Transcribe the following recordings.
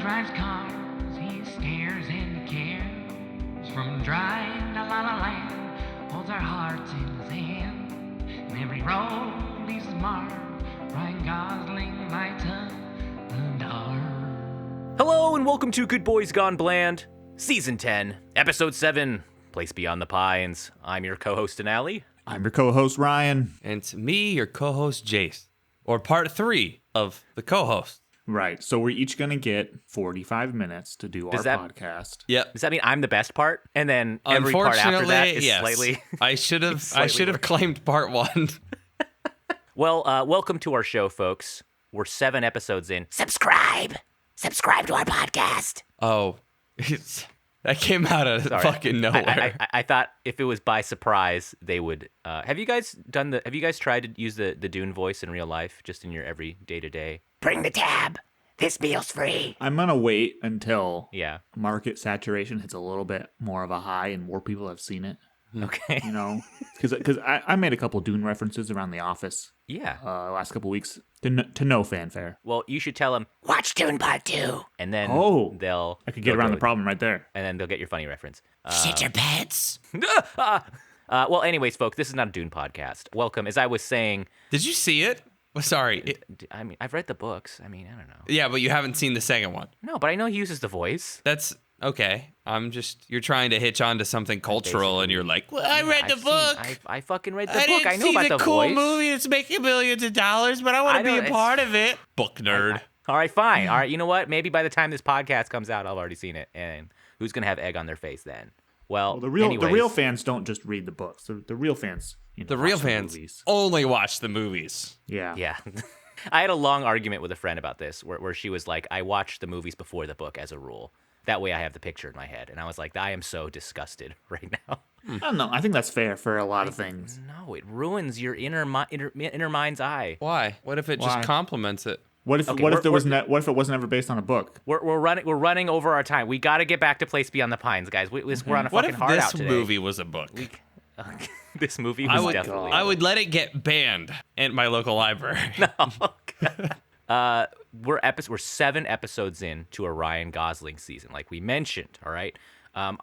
drives cars, he stares and cares. From drive to La La Land, holds our hearts in his hand. And every road leaves his mark. Ryan Gosling lights up the dark. Hello and welcome to Good Boys Gone Bland, Season 10, Episode 7, Place Beyond the Pines. I'm your co-host, Denali. I'm your co-host, Ryan. And it's me, your co-host, Jace. Or part 3 of the co-host. Right, so we're each going to get 45 minutes to do our podcast. Yep. Does that mean I'm the best part? And then every part after that is yes. slightly... I should have claimed part 1. Well, welcome to our show, folks. We're 7 episodes in. Subscribe to our podcast. Oh, that came out of fucking nowhere. I thought if it was by surprise, they would. Have you guys tried to use the Dune voice in real life, just in your every day-to-day? Bring the tab. This meal's free. I'm going to wait until Yeah. market saturation hits a little bit more of a high and more people have seen it. Okay. You know, because I made a couple Dune references around the office. Yeah. Last couple weeks to no fanfare. Well, you should tell them, watch Dune Part 2. And then they'll... I could get around the problem right there. And then they'll get your funny reference. Shit your pants. Well, anyways, folks, this is not a Dune podcast. Welcome. As I was saying... Did you see it? Well, sorry. I mean, I've read the books. I mean, I don't know. Yeah, but you haven't seen the second one. No, but I know he uses the voice. That's... Okay, you're trying to hitch on to something cultural, and you're like, well, I read the book. I fucking read the book. I know about the voice. I didn't see the cool movie that's making millions of dollars, but I want to be a part of it. Book nerd. All right, fine. All right, you know what? Maybe by the time this podcast comes out, I've already seen it. And who's going to have egg on their face then? Well, the real fans don't just read the books. The real fans, the real fans movies. Only watch the movies. Yeah. Yeah. I had a long argument with a friend about this, where she was like, I watch the movies before the book as a rule. That way I have the picture in my head. And I was like, I am so disgusted right now. I don't know. I think that's fair for a lot of things. No, it ruins your inner mind's eye. Why? What if it just complements it? What if it wasn't ever based on a book? We're running over our time. We got to get back to Place Beyond the Pines, guys. We're on a fucking hard out today. What if this movie was a book? This movie was definitely. I would let it get banned at my local library. No. We're 7 episodes in to a Ryan Gosling season, like we mentioned. All right.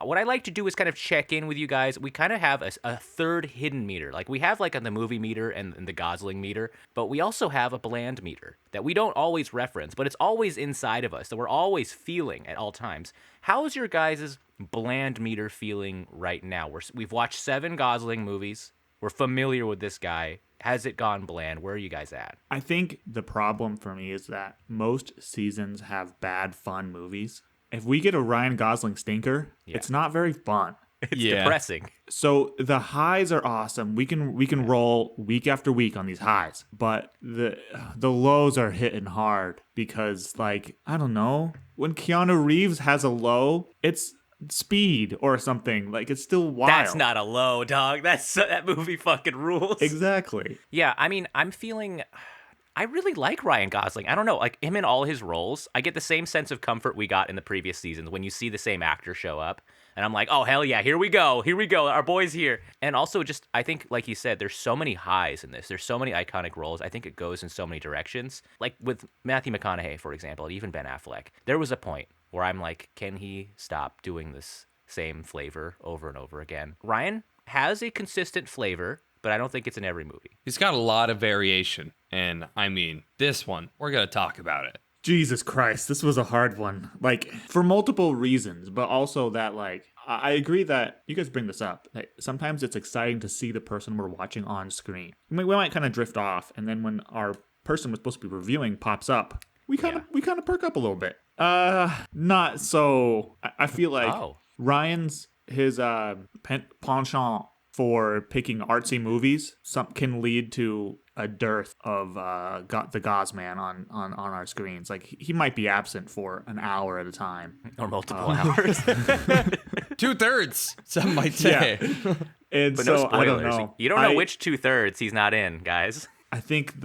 What I like to do is kind of check in with you guys. We kind of have a third hidden meter. Like we have like on the movie meter and the Gosling meter, but we also have a bland meter that we don't always reference, but it's always inside of us that we're always feeling at all times. How is your guys' bland meter feeling right now? We've watched 7 Gosling movies. We're familiar with this guy. Has it gone bland? Where are you guys at? I think the problem for me is that most seasons have bad, fun movies. If we get a Ryan Gosling stinker, it's not very fun. It's depressing. So the highs are awesome. We can roll week after week on these highs, but the lows are hitting hard because, like, I don't know, when Keanu Reeves has a low, it's Speed or something. Like, it's still wild. That's not a low, dog. That movie fucking rules. Exactly. Yeah, I mean, I really like Ryan Gosling. I don't know, like him in all his roles, I get the same sense of comfort we got in the previous seasons when you see the same actor show up. And I'm like, oh, hell yeah, here we go, our boy's here. And also just, I think, like you said, there's so many highs in this. There's so many iconic roles. I think it goes in so many directions. Like with Matthew McConaughey, for example, and even Ben Affleck, there was a point where I'm like, can he stop doing this same flavor over and over again? Ryan has a consistent flavor, but I don't think it's in every movie. He's got a lot of variation. And I mean, this one, we're going to talk about it. Jesus Christ, this was a hard one. Like, for multiple reasons, but also that, like, I agree that you guys bring this up. Like, sometimes it's exciting to see the person we're watching on screen. We might kind of drift off, and then when our person we're supposed to be reviewing pops up, we kind of perk up a little bit. Not so. I feel like Ryan's his penchant for picking artsy movies can lead to a dearth of the Gosman on our screens. Like, he might be absent for an hour at a time. Or multiple hours. 2/3, some might say. Yeah. And but so, no spoilers. I don't know. You don't know which 2/3 he's not in, guys. I think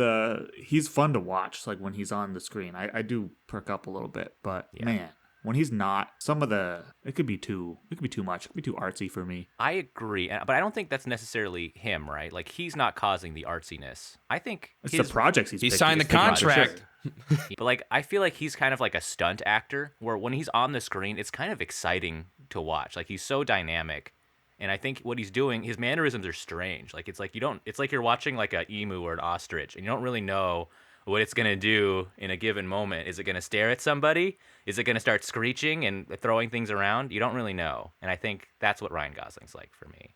he's fun to watch, like when he's on the screen. I do perk up a little bit, but man, when he's not, it could be too much. It could be too artsy for me. I agree, but I don't think that's necessarily him, right? Like, he's not causing the artsiness. I think It's the projects He picking. signed the It's picking, for sure. contract. But like, I feel like he's kind of like a stunt actor, where when he's on the screen, it's kind of exciting to watch. Like, he's so dynamic, and I think what he's doing, his mannerisms are strange. Like, it's like you're watching like a emu or an ostrich, and you don't really know what it's gonna do in a given moment. Is it gonna stare at somebody? Is it gonna start screeching and throwing things around? You don't really know, and I think that's what Ryan Gosling's like for me.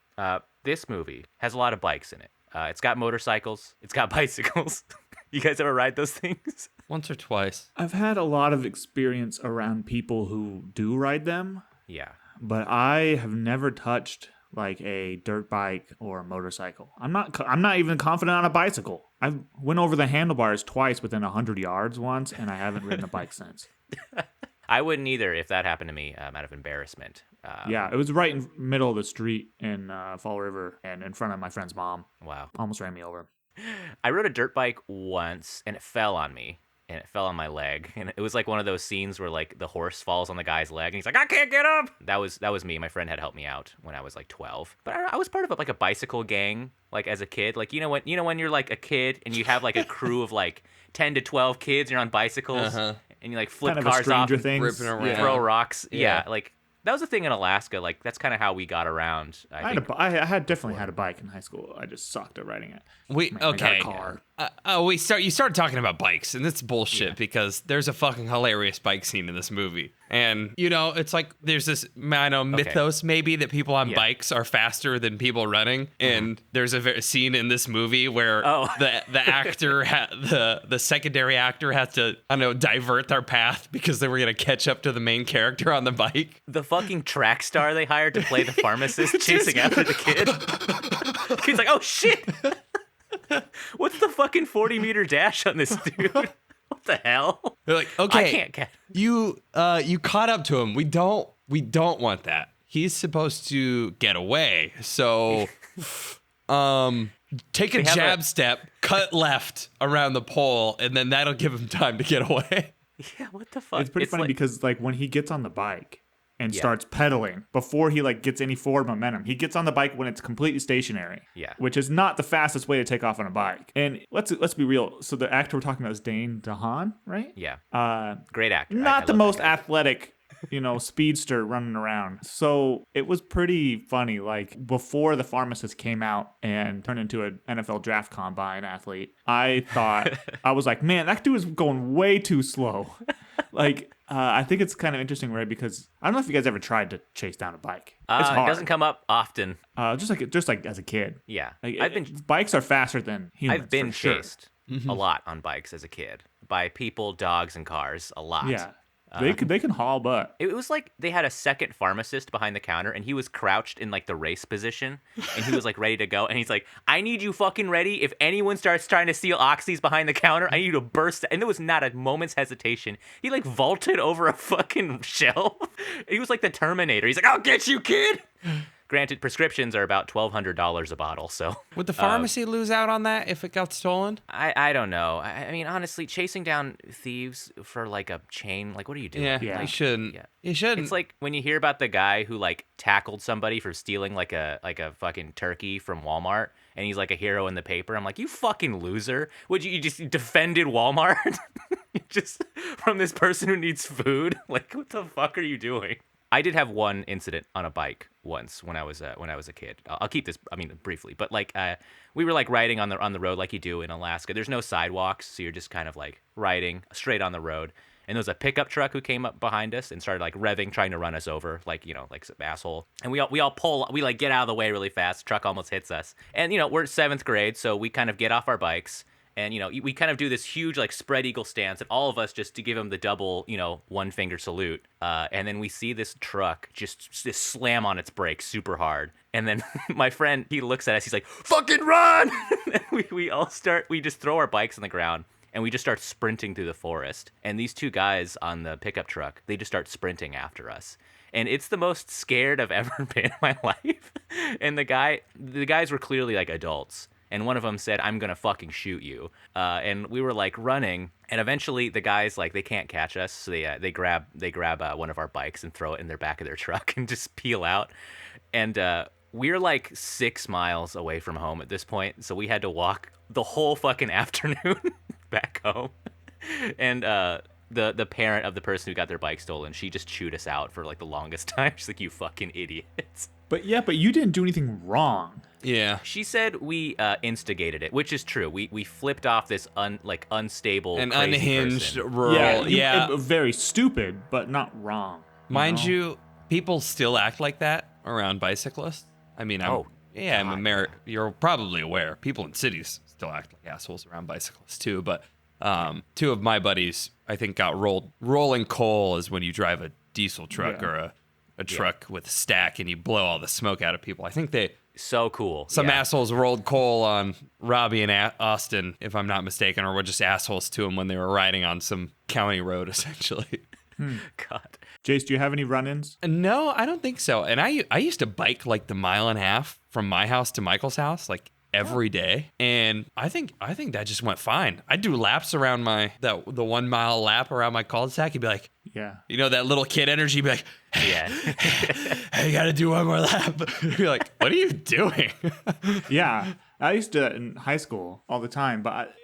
This movie has a lot of bikes in it. It's got motorcycles. It's got bicycles. You guys ever ride those things? Once or twice. I've had a lot of experience around people who do ride them, Yeah. but I have never touched like a dirt bike or a motorcycle. I'm not even confident on a bicycle. I went over the handlebars twice within 100 yards once, and I haven't ridden a bike since. I wouldn't either if that happened to me out of embarrassment. Yeah, it was right in middle of the street in Fall River and in front of my friend's mom. Wow. Almost ran me over. I rode a dirt bike once, and it fell on me. And it fell on my leg, and it was like one of those scenes where like the horse falls on the guy's leg, and he's like, "I can't get up." That was me. My friend had helped me out when I was like 12, but I was part of like a bicycle gang, like as a kid. Like you know when you're like a kid and you have like a crew of like 10 to 12 kids, and you're on bicycles, and you like flip Kind of a cars off, Stranger and Things. ripping around. Yeah. throw rocks. Yeah. Yeah, like that was a thing in Alaska. Like that's kind of how we got around. I think. I had definitely had a bike in high school. I just sucked at riding it. We I got a okay. car. You started talking about bikes, and that's bullshit because there's a fucking hilarious bike scene in this movie, and it's like there's this mythos maybe that people on bikes are faster than people running, and there's a scene in this movie where the actor the secondary actor has to divert their path because they were gonna catch up to the main character on the bike. The fucking track star they hired to play the pharmacist chasing after the kid. Kid's like, "Oh shit! What's the fucking 40-meter dash on this dude? What the hell?" They're like, "Okay, I can't catch." You caught up to him. We don't want that. He's supposed to get away. So take a jab step, cut left around the pole, and then that'll give him time to get away." Yeah, what the fuck? It's pretty funny because like when he gets on the bike and starts pedaling before he like gets any forward momentum, he gets on the bike when it's completely stationary. Yeah. Which is not the fastest way to take off on a bike. And let's be real. So the actor we're talking about is Dane DeHaan, right? Yeah. Great actor. Not I the love most that guy. athletic, speedster running around. So it was pretty funny. Like before the pharmacist came out and turned into an NFL draft combine athlete, I was like, man, that dude is going way too slow. Like, I think it's kind of interesting, right? Because I don't know if you guys ever tried to chase down a bike. It's hard. It doesn't come up often. Just like as a kid. Yeah. Like, bikes are faster than humans. I've been for sure. chased a lot on bikes as a kid by people, dogs, and cars. A lot. Yeah. They can haul butt. It was like they had a second pharmacist behind the counter, and he was crouched in like the race position, and he was like ready to go. And he's like, "I need you fucking ready. If anyone starts trying to steal oxys behind the counter, I need you to burst." And there was not a moment's hesitation. He like vaulted over a fucking shelf. He was like the Terminator. He's like, "I'll get you, kid." Granted, prescriptions are about $1,200 a bottle, so. Would the pharmacy lose out on that if it got stolen? I don't know. I mean, honestly, chasing down thieves for like a chain, like, what are you doing? Yeah, Yeah. you shouldn't. Yeah. You shouldn't. It's like when you hear about the guy who like tackled somebody for stealing like a fucking turkey from Walmart, and he's like a hero in the paper. I'm like, you fucking loser! Would you just defended Walmart just from this person who needs food? Like, what the fuck are you doing? I did have one incident on a bike once when I was a kid. I'll keep this, briefly, but like we were like riding on the road like you do in Alaska. There's no sidewalks, so you're just kind of like riding straight on the road. And there was a pickup truck who came up behind us and started like revving, trying to run us over, like like some asshole. And we all like get out of the way really fast. Truck almost hits us. And we're 7th grade, so we kind of get off our bikes. And, we kind of do this huge, like, spread eagle stance, and all of us just to give him the double, one finger salute. And then we see this truck just slam on its brakes super hard. And then my friend, he looks at us, he's like, "Fucking run!" And we just throw our bikes on the ground, and we just start sprinting through the forest. And these two guys on the pickup truck, they just start sprinting after us. And it's the most scared I've ever been in my life. And the guys were clearly, like, adults. and one of them said, "I'm gonna fucking shoot you." And we were like running, and eventually the guys like they can't catch us, so they grab one of our bikes and throw it in their back of their truck and just peel out. And we're like 6 miles away from home at this point, so we had to walk the whole fucking afternoon back home. And the parent of the person who got their bike stolen, she just chewed us out for like the longest time. She's like, "You fucking idiots." But you didn't do anything wrong. Yeah. She said we instigated it, which is true. We flipped off this unstable, an crazy unhinged person. rural. Very stupid, but not wrong. Mind you, people still act like that around bicyclists. I mean, you're probably aware. People in cities still act like assholes around bicyclists too. But 2 of my buddies, I think, got rolled. Rolling coal is when you drive a diesel truck or a truck with a stack and you blow all the smoke out of people. I think so cool. Some assholes rolled coal on Robbie and Austin, if I'm not mistaken, or were just assholes to him when they were riding on some county road, essentially. God. Jace, do you have any run-ins? No, I don't think so. And I used to bike like the 1.5 miles from my house to Michael's house, like every day. And I think that just went fine. I'd do laps around the 1 mile lap around my cul-de-sac. You'd be like, you know, that little kid energy, you'd be like, hey, you gotta do one more lap. You're like, what are you doing? Yeah. I used to do that in high school all the time, but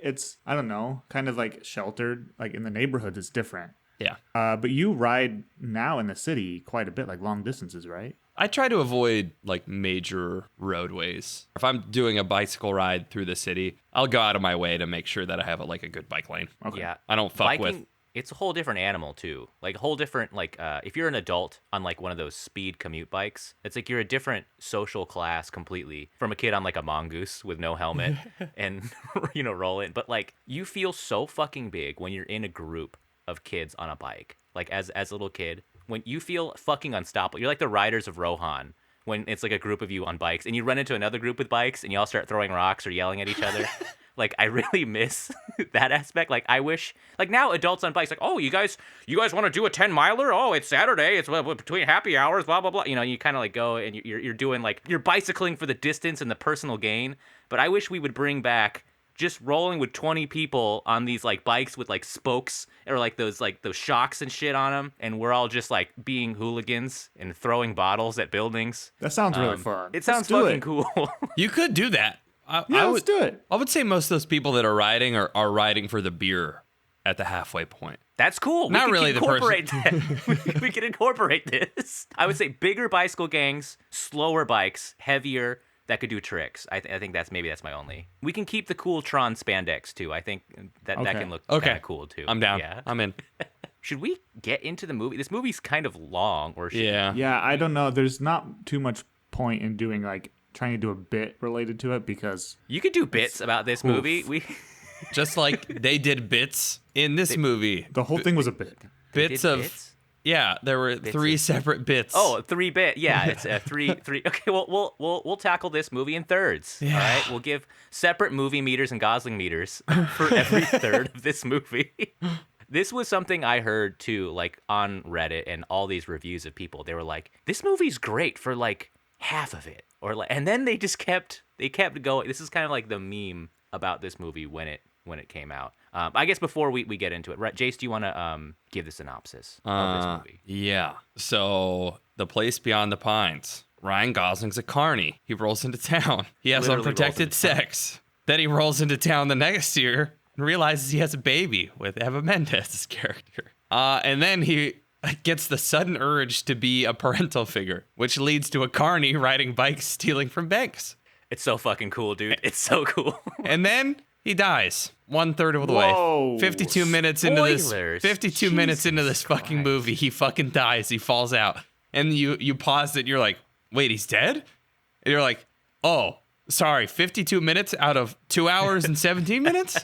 I don't know, kind of like sheltered, like in the neighborhood is different. Yeah. But you ride now in the city quite a bit, like long distances, right? I try to avoid like major roadways. If I'm doing a bicycle ride through the city, I'll go out of my way to make sure that I have a good bike lane. Okay. Yeah. I don't fuck with. It's a whole different animal too. Like a whole different if you're an adult on like one of those speed commute bikes, it's like you're a different social class completely from a kid on like a mongoose with no helmet and rolling. But like you feel so fucking big when you're in a group of kids on a bike. Like as a little kid, when you feel fucking unstoppable. You're like the riders of Rohan when it's like a group of you on bikes and you run into another group with bikes and you all start throwing rocks or yelling at each other. Like, I really miss that aspect. Like, I wish, like, now adults on bikes, like, oh, you guys want to do a 10-miler? Oh, it's Saturday. It's between happy hours, blah, blah, blah. You know, you kind of, like, go and you're doing, like, you're bicycling for the distance and the personal gain. But I wish we would bring back just rolling with 20 people on these, like, bikes with, like, spokes or, like, those shocks and shit on them. And we're all just, like, being hooligans and throwing bottles at buildings. That sounds really fun. It sounds fucking cool. You could do that. Let's do it. I would say most of those people that are riding are riding for the beer at the halfway point. That's cool. Not really the person. We can incorporate this. I would say bigger bicycle gangs, slower bikes, heavier, that could do tricks. I think that's my only. We can keep the cool Tron spandex too. I think that can look kind of cool too. I'm down. Yeah. I'm in. Should we get into the movie? This movie's kind of long. Yeah, I don't know. There's not too much point in doing like trying to do a bit related to it because you could do bits about this movie. We just like they did bits in this movie. The whole thing was a bit. Bits. Yeah, there were bits 3 separate bits. Oh, 3 bit. Yeah, it's three. Okay, well, we'll tackle this movie in thirds. Yeah. All right, we'll give separate movie meters and Gosling meters for every third of this movie. This was something I heard too, like on Reddit and all these reviews of people. They were like, "This movie's great for like half of it," or like, and then they kept going. This is kind of like the meme about this movie when it came out. I guess before we get into it, right, Jace, do you want to give the synopsis of this movie? Yeah. So the place beyond the pines. Ryan Gosling's a carny. He rolls into town. He has unprotected sex. Then he rolls into town the next year and realizes he has a baby with Eva Mendes' character. And then he gets the sudden urge to be a parental figure, which leads to a carny riding bikes stealing from banks. It's so fucking cool, dude. It's so cool. And then he dies 1/3 of the way. 52 minutes into this. 52 minutes into this fucking movie, he fucking dies. He falls out, and you pause it. And you're like, wait, he's dead? And you're like, oh, sorry. 52 minutes out of 2 hours and 17 minutes.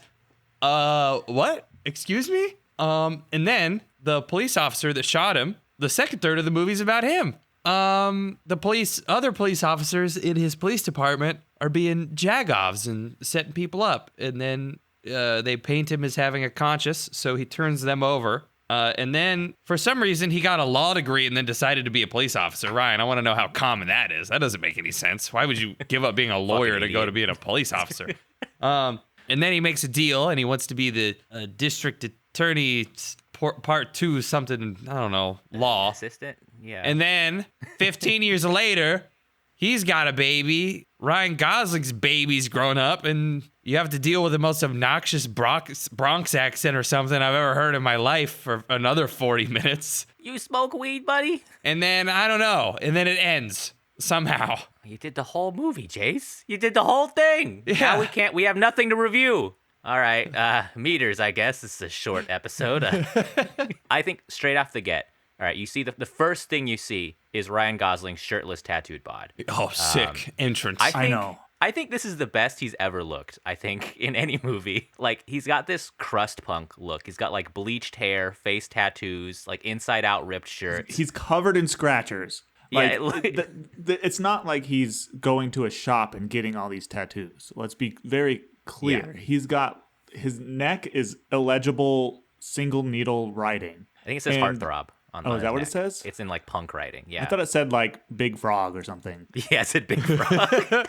What? Excuse me. And then the police officer that shot him. The second third of the movie's about him. Other police officers in his police department are being jagovs and setting people up. And then they paint him as having a conscience, so he turns them over. And then for some reason he got a law degree and then decided to be a police officer. Ryan, I want to know how common that is. That doesn't make any sense. Why would you give up being a lawyer to go to being a police officer? And then he makes a deal and he wants to be the district attorney part 2 something, I don't know, law assistant. Yeah. And then 15 years later, he's got a baby. Ryan Gosling's baby's grown up, and you have to deal with the most obnoxious Bronx accent or something I've ever heard in my life for another 40 minutes. You smoke weed, buddy? And then, I don't know, and then it ends somehow. You did the whole movie, Jace. You did the whole thing. Yeah. Now we have nothing to review. All right, meters, I guess. This is a short episode. I think straight off the get, all right, you see the first thing you see is Ryan Gosling's shirtless tattooed bod. Oh, sick entrance. I know. I think this is the best he's ever looked, I think, in any movie. Like, he's got this crust punk look. He's got, like, bleached hair, face tattoos, like, inside-out ripped shirts. He's covered in scratchers. Yeah, Like, it's not like he's going to a shop and getting all these tattoos. Let's be very clear. Yeah. His neck is illegible single needle writing. I think it says heartthrob. On is that what neck. it says? It's in, like, punk writing, yeah. I thought it said, like, Big Frog or something. Yeah, it said Big Frog.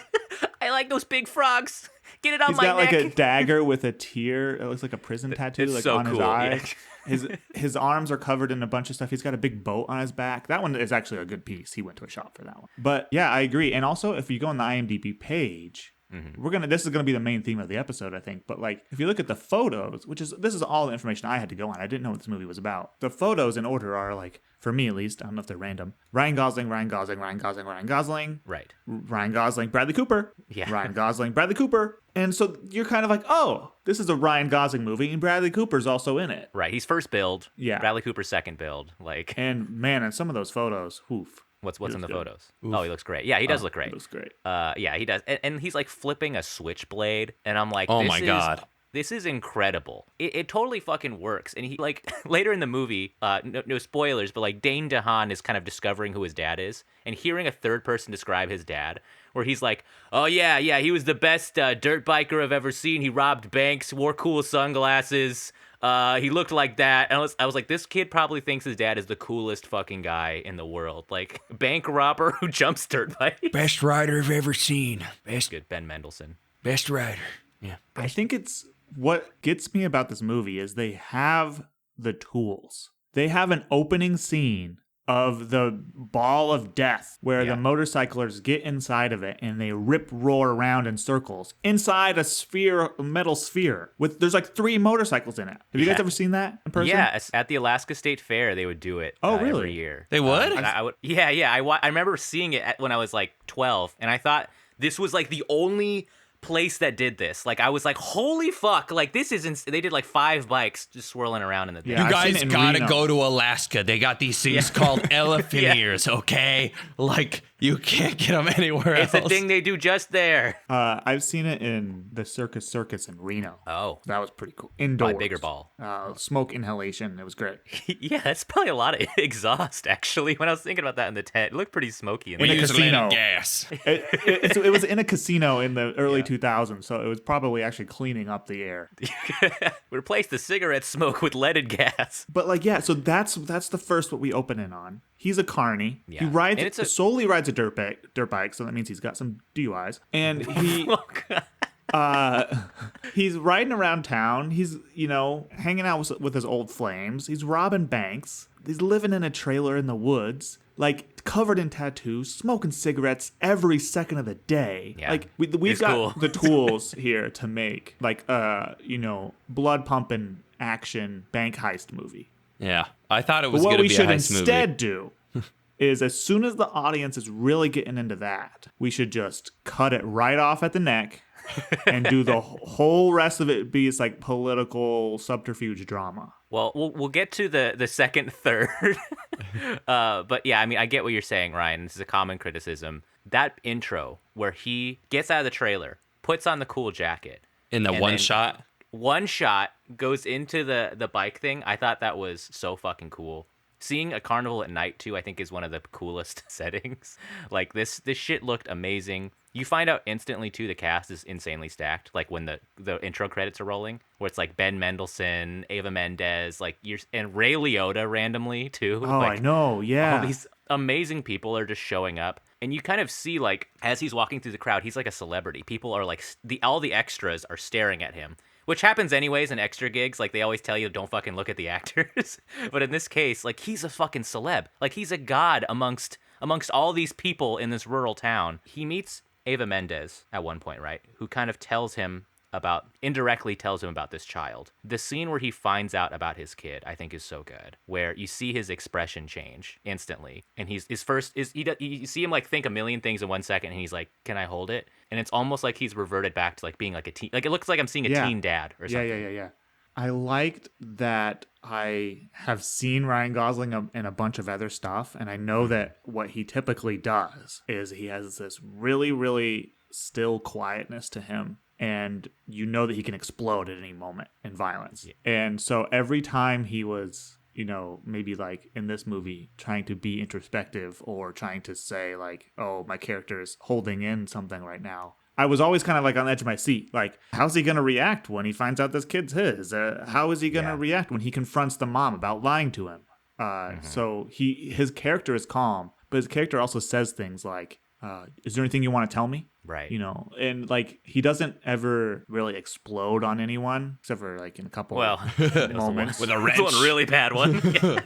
I like those big frogs. Get it on my neck. He's got, like, a dagger with a tear. It looks like a prison tattoo, it's like, so on his cool, eye. yeah. His arms are covered in a bunch of stuff. He's got a big boat on his back. That one is actually a good piece. He went to a shop for that one. But, yeah, I agree. And also, if you go on the IMDb page... This is gonna be the main theme of the episode, I think. But like, if you look at the photos, this is all the information I had to go on. I didn't know what this movie was about. The photos in order are like, for me at least, I don't know if they're random. Ryan Gosling, Ryan Gosling, Ryan Gosling, Ryan Gosling. Right. Ryan Gosling, Bradley Cooper. Yeah. Ryan Gosling, Bradley Cooper. And so you're kind of like, oh, this is a Ryan Gosling movie, and Bradley Cooper's also in it. Right. He's first build. Yeah. Bradley Cooper's second build. Like. And man, in some of those photos, oof. What's in the good. photos? Oof. Oh, he looks great. Yeah, he does look great. He looks great. Yeah, he does. And he's like flipping a switchblade, and I'm like, oh my God. This is incredible. It totally fucking works. And he, like, later in the movie, no spoilers, but like Dane DeHaan is kind of discovering who his dad is, and hearing a third person describe his dad, where he's like, oh yeah, he was the best dirt biker I've ever seen. He robbed banks, wore cool sunglasses. He looked like that. And I was like, this kid probably thinks his dad is the coolest fucking guy in the world. Like, bank robber who jumps dirt bikes. Best rider I've ever seen. Good, Ben Mendelsohn. Best rider. Yeah. I think it's what gets me about this movie is they have the tools. They have an opening scene of the ball of death where the motorcyclers get inside of it and they roar around in circles inside a metal sphere with there's like 3 motorcycles in it. Have you guys ever seen that in person? Yeah, at the Alaska State Fair they would do it. Oh, really? Every year. They would? I would. Yeah. I remember seeing it when I was like 12, and I thought this was like the only place that did this. Like, I was like, holy fuck, like, this isn't. They did like 5 bikes just swirling around in the thing. Yeah, you I've seen guys it in gotta Reno. go to Alaska. They got these things called elephant Yeah. ears, okay? Like, you can't get them anywhere else. It's a thing they do just there. I've seen it in the Circus in Reno. Oh. That was pretty cool. Indoors. Probably bigger ball. Smoke inhalation. It was great. Yeah, that's probably a lot of exhaust, actually. When I was thinking about that in the tent, it looked pretty smoky in We there. a use lead casino. and gas. It was in a casino in the early 2000s, so it was probably actually cleaning up the air. We replaced the cigarette smoke with leaded gas. But like, yeah, so that's the first what we open in on. He's a carny. Yeah. He rides And it's solely rides a dirt bike, so that means he's got some DUIs. And he he's riding around town. He's, hanging out with his old flames. He's robbing banks. He's living in a trailer in the woods, like covered in tattoos, smoking cigarettes every second of the day. Yeah. Like we've It's got cool. the tools here to make like blood pumping action bank heist movie. Yeah. I thought it But was what going to we be a should heist instead movie. do is as soon as the audience is really getting into that, we should just cut it right off at the neck and do the whole rest of it be like political subterfuge drama. Well, we'll get to the second third. But yeah, I mean, I get what you're saying, Ryan. This is a common criticism. That intro where he gets out of the trailer, puts on the cool jacket. In the and one then shot? One shot goes into the bike thing. I thought that was so fucking cool. Seeing a carnival at night too, I think is one of the coolest settings. Like this shit looked amazing. You find out instantly too the cast is insanely stacked. Like when the intro credits are rolling, where it's like Ben Mendelsohn, Ava Mendez, and Ray Liotta randomly too. Oh, like, I know. Yeah. all these amazing people are just showing up, and you kind of see like as he's walking through the crowd, he's like a celebrity. People are like all the extras are staring at him, which happens anyways in extra gigs. Like they always tell you don't fucking look at the actors, but in this case, like he's a fucking celeb. Like he's a god amongst all these people in this rural town. He meets Ava Mendez at one point, right? Who kind of indirectly tells him about this child. The scene where he finds out about his kid, I think is so good, where you see his expression change instantly. And you see him like think a million things in 1 second, and he's like, "Can I hold it?" And it's almost like he's reverted back to like being like a teen. Like it looks like I'm seeing a teen dad or something. Yeah. I liked that I have seen Ryan Gosling in a bunch of other stuff, and I know that what he typically does is he has this really, really still quietness to him, and you know that he can explode at any moment in violence. Yeah. And so every time he was, maybe like in this movie, trying to be introspective or trying to say like, oh, my character is holding in something right now, I was always kind of like on the edge of my seat. Like, how's he going to react when he finds out this kid's his? How is he going to react when he confronts the mom about lying to him? So his character is calm, but his character also says things like, is there anything you want to tell me? Right. And like he doesn't ever really explode on anyone except for like in a couple moments. With a wrench. One really bad one. Yeah.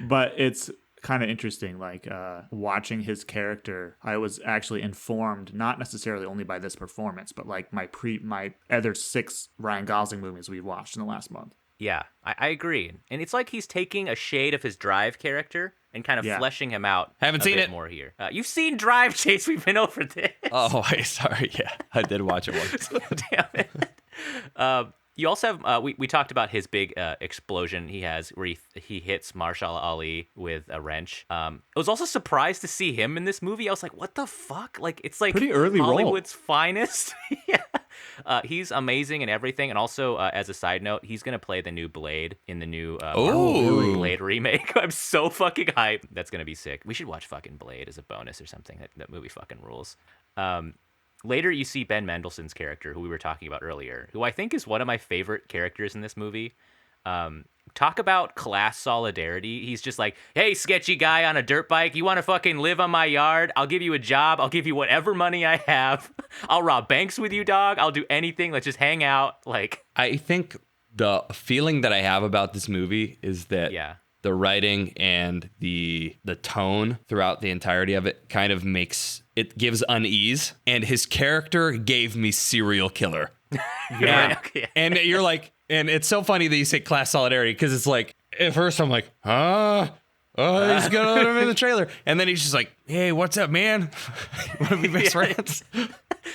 But it's kind of interesting, like watching his character. I was actually informed not necessarily only by this performance, but like my other 6 Ryan Gosling movies we've watched in the last month. Yeah, I agree. And it's like he's taking a shade of his Drive character and kind of fleshing him out. Haven't seen it more here. You've seen Drive, Chase. We've been over this. Oh, wait, sorry. Yeah, I did watch it once. Damn it. You also have, we talked about his big explosion he has where he hits Marshall Ali with a wrench. I was also surprised to see him in this movie. I was like, what the fuck? Like, it's like pretty early Hollywood's finest. Yeah. He's amazing in everything. And also, as a side note, he's going to play the new Blade in the new Marvel Blade remake. I'm so fucking hyped. That's going to be sick. We should watch fucking Blade as a bonus or something. That movie fucking rules. Later, you see Ben Mendelsohn's character, who we were talking about earlier, who I think is one of my favorite characters in this movie. Talk about class solidarity. He's just like, hey, sketchy guy on a dirt bike, you want to fucking live on my yard? I'll give you a job. I'll give you whatever money I have. I'll rob banks with you, dog. I'll do anything. Let's just hang out. Like, I think the feeling that I have about this movie is that the writing and the tone throughout the entirety of it kind of gives unease. And his character gave me serial killer. And you're like, and it's so funny that you say class solidarity, because it's like, at first I'm like, he's gonna let him in the trailer. And then he's just like, hey, what's up, man? Want to be best friends?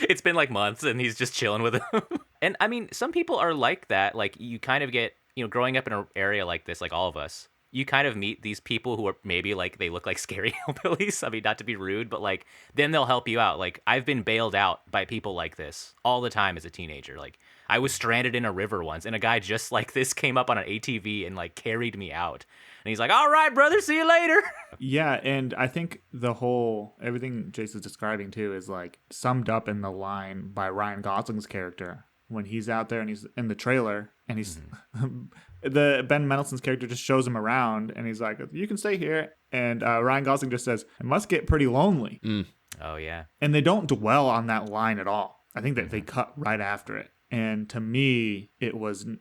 It's been like months and he's just chilling with him. And I mean, some people are like that. Like you kind of get, growing up in an area like this, like all of us, you kind of meet these people who are maybe like, they look like scary hillbillies. I mean, not to be rude, but like, then they'll help you out. Like I've been bailed out by people like this all the time as a teenager. Like I was stranded in a river once and a guy just like this came up on an ATV and like carried me out. And he's like, all right, brother, see you later. Yeah. And I think everything Jason's describing too is like summed up in the line by Ryan Gosling's character when he's out there and he's in the trailer and he's the Ben Mendelsohn's character just shows him around and he's like, you can stay here. And Ryan Gosling just says, it must get pretty lonely. Oh, yeah. And they don't dwell on that line at all. I think that they cut right after it. And to me,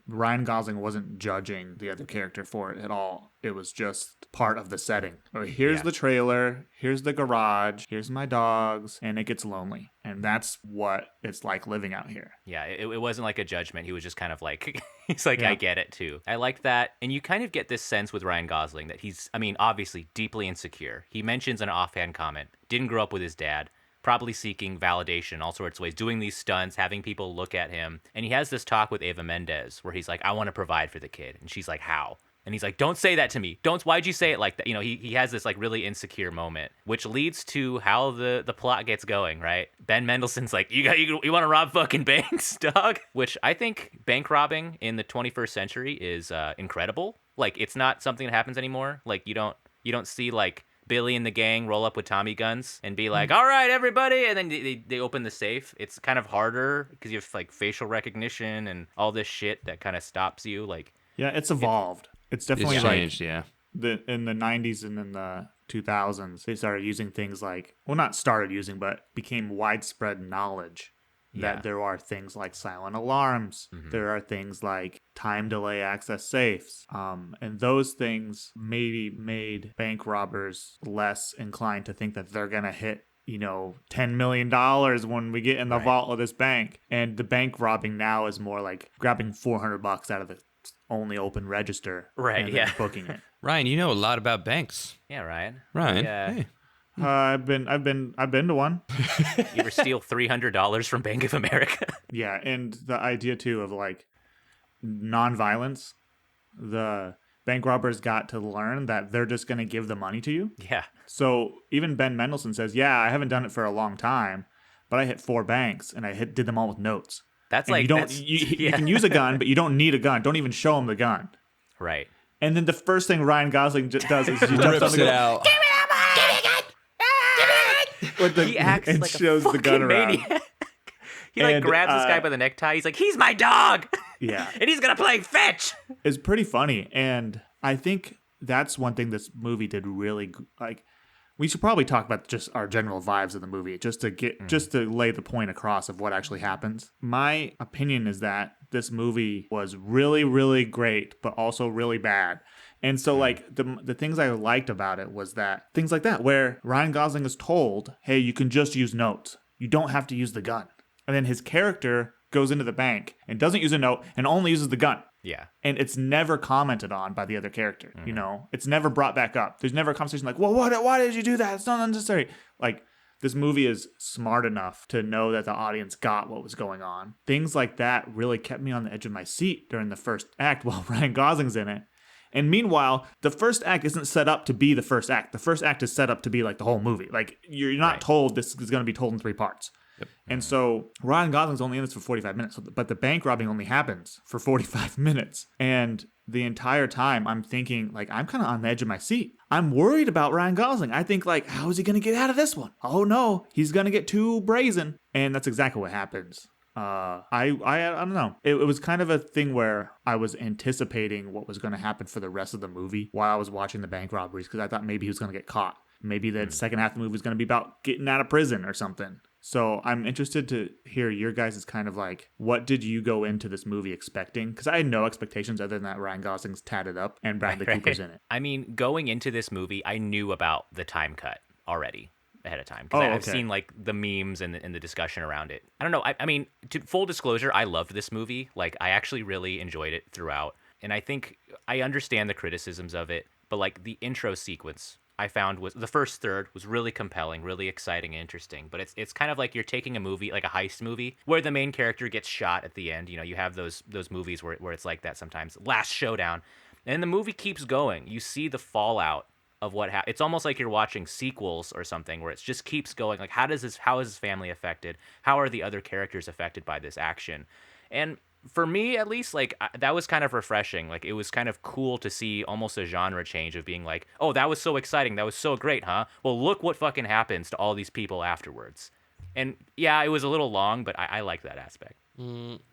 Ryan Gosling wasn't judging the other character for it at all. It was just part of the setting. Here's the trailer, here's the garage, here's my dogs, and it gets lonely. And that's what it's like living out here. Yeah, it wasn't like a judgment. He was just kind of like, he's like, I get it too. I like that. And you kind of get this sense with Ryan Gosling that he's, obviously deeply insecure. He mentions an offhand comment, didn't grow up with his dad. Probably seeking validation all sorts of ways, doing these stunts, having people look at him. And he has this talk with Ava Mendez where he's like, I want to provide for the kid. And she's like, how? And he's like, don't say that to me. Why'd you say it like that? He has this like really insecure moment, which leads to how the plot gets going, right? Ben Mendelsohn's like, you want to rob fucking banks, dog? Which I think bank robbing in the 21st century is incredible. Like it's not something that happens anymore. Like you don't see like Billy and the gang roll up with Tommy guns and be like, all right, everybody. And then they open the safe. It's kind of harder because you have like facial recognition and all this shit that kind of stops you. Like, Yeah, it's evolved. It's definitely It's like changed, yeah. in the 90s and in the 2000s, they started using things like, well, not started using, but became widespread knowledge that there are things like silent alarms. There are things like time delay access safes. And those things maybe made bank robbers less inclined to think that they're going to hit, $10 million when we get in the vault of this bank. And the bank robbing now is more like grabbing $400 out of the only open register. Right, and yeah. then booking it. Ryan, you know a lot about banks. yeah, Ryan. Ryan, Yeah. hey. I've been to one. You ever steal $300 from Bank of America? Yeah, and the idea too of like nonviolence, the bank robbers got to learn that they're just going to give the money to you. yeah. So even Ben Mendelsohn says, "Yeah, I haven't done it for a long time, but I hit 4 banks and I did them all with notes." That's And like you don't that's- you can use a gun, but you don't need a gun. Don't even show them the gun. right. And then the first thing Ryan Gosling does is he jumps on Rips the it gun out. with the, He acts and like shows a the gun fucking around. maniac. He like And, grabs this guy by the necktie. He's like, "He's my dog." Yeah. And he's gonna play fetch. Is pretty funny, and I think that's one thing this movie did really like. We should probably talk about just our general vibes of the movie, just to lay the point across of what actually happens. My opinion is that this movie was really, really great, but also really bad. And so, like, the things I liked about it was that things like that, where Ryan Gosling is told, "Hey, you can just use notes. You don't have to use the gun." And then his character goes into the bank and doesn't use a note and only uses the gun. Yeah. And it's never commented on by the other character, It's never brought back up. There's never a conversation like, well, why did you do that? It's not unnecessary. Like, this movie is smart enough to know that the audience got what was going on. Things like that really kept me on the edge of my seat during the first act while Ryan Gosling's in it. And meanwhile, the first act isn't set up to be the first act. The first act is set up to be like the whole movie. Like, you're not told this is going to be told in 3 parts. Yep. And so Ryan Gosling's only in this for 45 minutes, but the bank robbing only happens for 45 minutes. And the entire time I'm thinking, like, I'm kind of on the edge of my seat. I'm worried about Ryan Gosling. I think, like, how is he going to get out of this one? Oh no, he's going to get too brazen. And that's exactly what happens. I don't know. It was kind of a thing where I was anticipating what was going to happen for the rest of the movie while I was watching the bank robberies, because I thought maybe he was going to get caught. Maybe the second half of the movie was going to be about getting out of prison or something. So I'm interested to hear your guys' kind of like, what did you go into this movie expecting? Because I had no expectations other than that Ryan Gosling's tatted up and Bradley Cooper's in it. I mean, going into this movie, I knew about the time cut already ahead of time, because I've seen like the memes and the discussion around it. I don't know. I mean, full disclosure, I loved this movie. Like, I actually really enjoyed it throughout. And I think I understand the criticisms of it, but like the intro sequence I found was the first third was really compelling, really exciting and interesting. But it's kind of like you're taking a movie, like a heist movie, where the main character gets shot at the end. You know, you have those movies where it's like that sometimes. Last showdown. And the movie keeps going. You see the fallout of what happened. It's almost like you're watching sequels or something where it just keeps going. Like, how is his family affected? How are the other characters affected by this action? And for me, at least, like, that was kind of refreshing. Like, it was kind of cool to see almost a genre change of being like, oh, that was so exciting. That was so great, huh? Well, look what fucking happens to all these people afterwards. And yeah, it was a little long, but I like that aspect.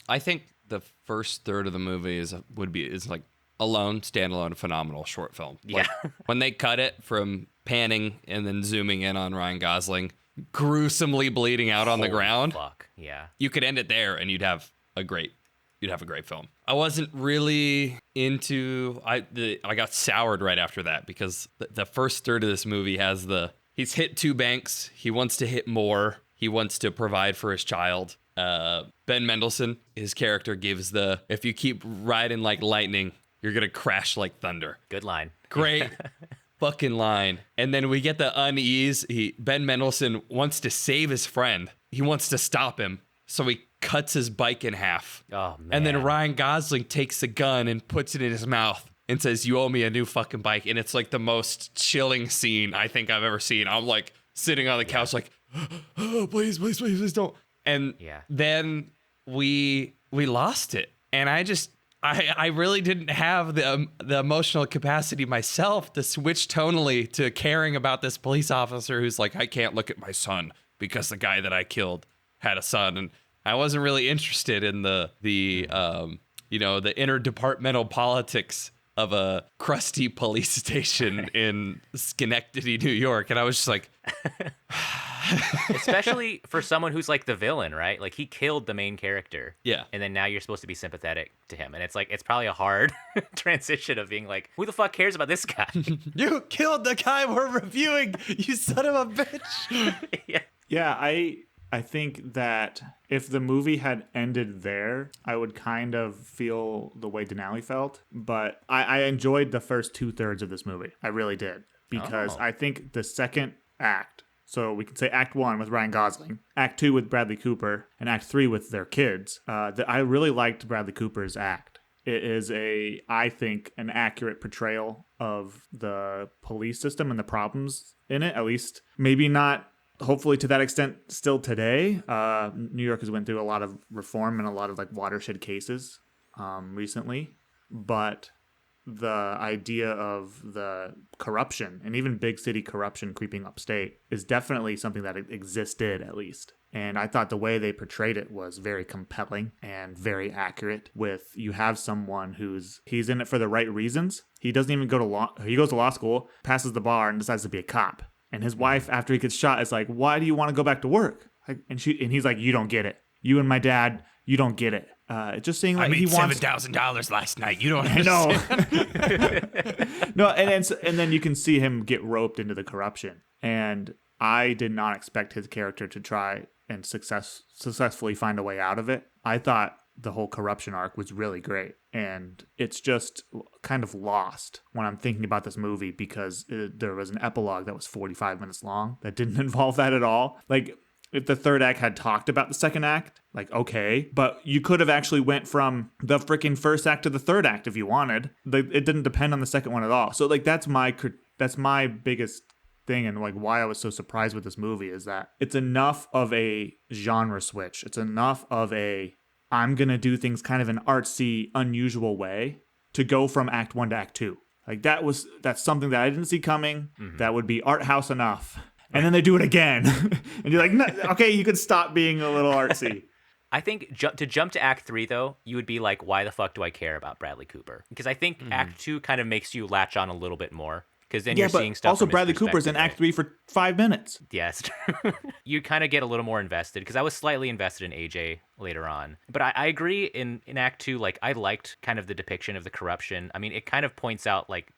I think the first third of the movie is like alone, standalone, phenomenal short film. Like, Yeah. when they cut it from panning and then zooming in on Ryan Gosling, gruesomely bleeding out on the ground, Fuck, yeah. you could end it there and you'd have a great film. I wasn't really into. I got soured right after that, because the first third of this movie has he's hit 2 banks. He wants to hit more. He wants to provide for his child. Ben Mendelsohn, his character, gives if you keep riding like lightning, you're gonna crash like thunder. Good line. Great fucking line. And then we get the unease. Ben Mendelsohn wants to save his friend. He wants to stop him. So he cuts his bike in half. Oh, man. And then Ryan Gosling takes the gun and puts it in his mouth and says, "You owe me a new fucking bike." And it's like the most chilling scene I think I've ever seen. I'm like sitting on the couch like, oh, please don't. And then we lost it. And I really didn't have the emotional capacity myself to switch tonally to caring about this police officer who's like, I can't look at my son because the guy that I killed had a son, and I wasn't really interested in the interdepartmental politics of a crusty police station in Schenectady, New York, and I was just like, especially for someone who's like the villain, right? Like he killed the main character. Yeah. And then now you're supposed to be sympathetic to him. And it's like, it's probably a hard transition of being like, who the fuck cares about this guy? You killed the guy we're reviewing, you son of a bitch. Yeah. Yeah, I think that if the movie had ended there, I would kind of feel the way Denali felt. But I enjoyed the first 2/3 of this movie. I really did. Because I think the second act, so we can say Act 1 with Ryan Gosling, Act 2 with Bradley Cooper, and Act 3 with their kids, I really liked Bradley Cooper's act. It is I think, an accurate portrayal of the police system and the problems in it, at least maybe not hopefully to that extent still today. New York has went through a lot of reform and a lot of like watershed cases recently, but the idea of the corruption and even big city corruption creeping upstate is definitely something that existed, at least. And I thought the way they portrayed it was very compelling and very accurate. With you have someone he's in it for the right reasons. He doesn't even go to law. He goes to law school, passes the bar, and decides to be a cop. And his wife, after he gets shot, is like, "Why do you want to go back to work?" And he's like, "You don't get it. You and my dad, you don't get it." Just saying, like, I made he wants $7,000 last night. You don't understand. No, and then you can see him get roped into the corruption. And I did not expect his character to try and successfully find a way out of it. I thought the whole corruption arc was really great. And it's just kind of lost when I'm thinking about this movie because there was an epilogue that was 45 minutes long that didn't involve that at all. Like, if the third act had talked about the second act, like, okay, but you could have actually went from the freaking first act to the third act if you wanted. Like, it didn't depend on the second one at all. So, like, that's my biggest thing, and like why I was so surprised with this movie is that it's enough of a genre switch. It's enough of I'm gonna do things kind of an artsy, unusual way to go from Act 1 to Act 2. Like that's something that I didn't see coming. Mm-hmm. That would be art house enough. And then they do it again. And you're like, no, okay, you could stop being a little artsy. I think to jump to Act 3, though, you would be like, why the fuck do I care about Bradley Cooper? Because I think Act 2 kind of makes you latch on a little bit more. Because then you're seeing stuff. Also, Bradley Cooper's in Act 3 for 5 minutes. Yes. You kind of get a little more invested, because I was slightly invested in AJ later on. But I agree in Act 2, like, I liked kind of the depiction of the corruption. I mean, it kind of points out, like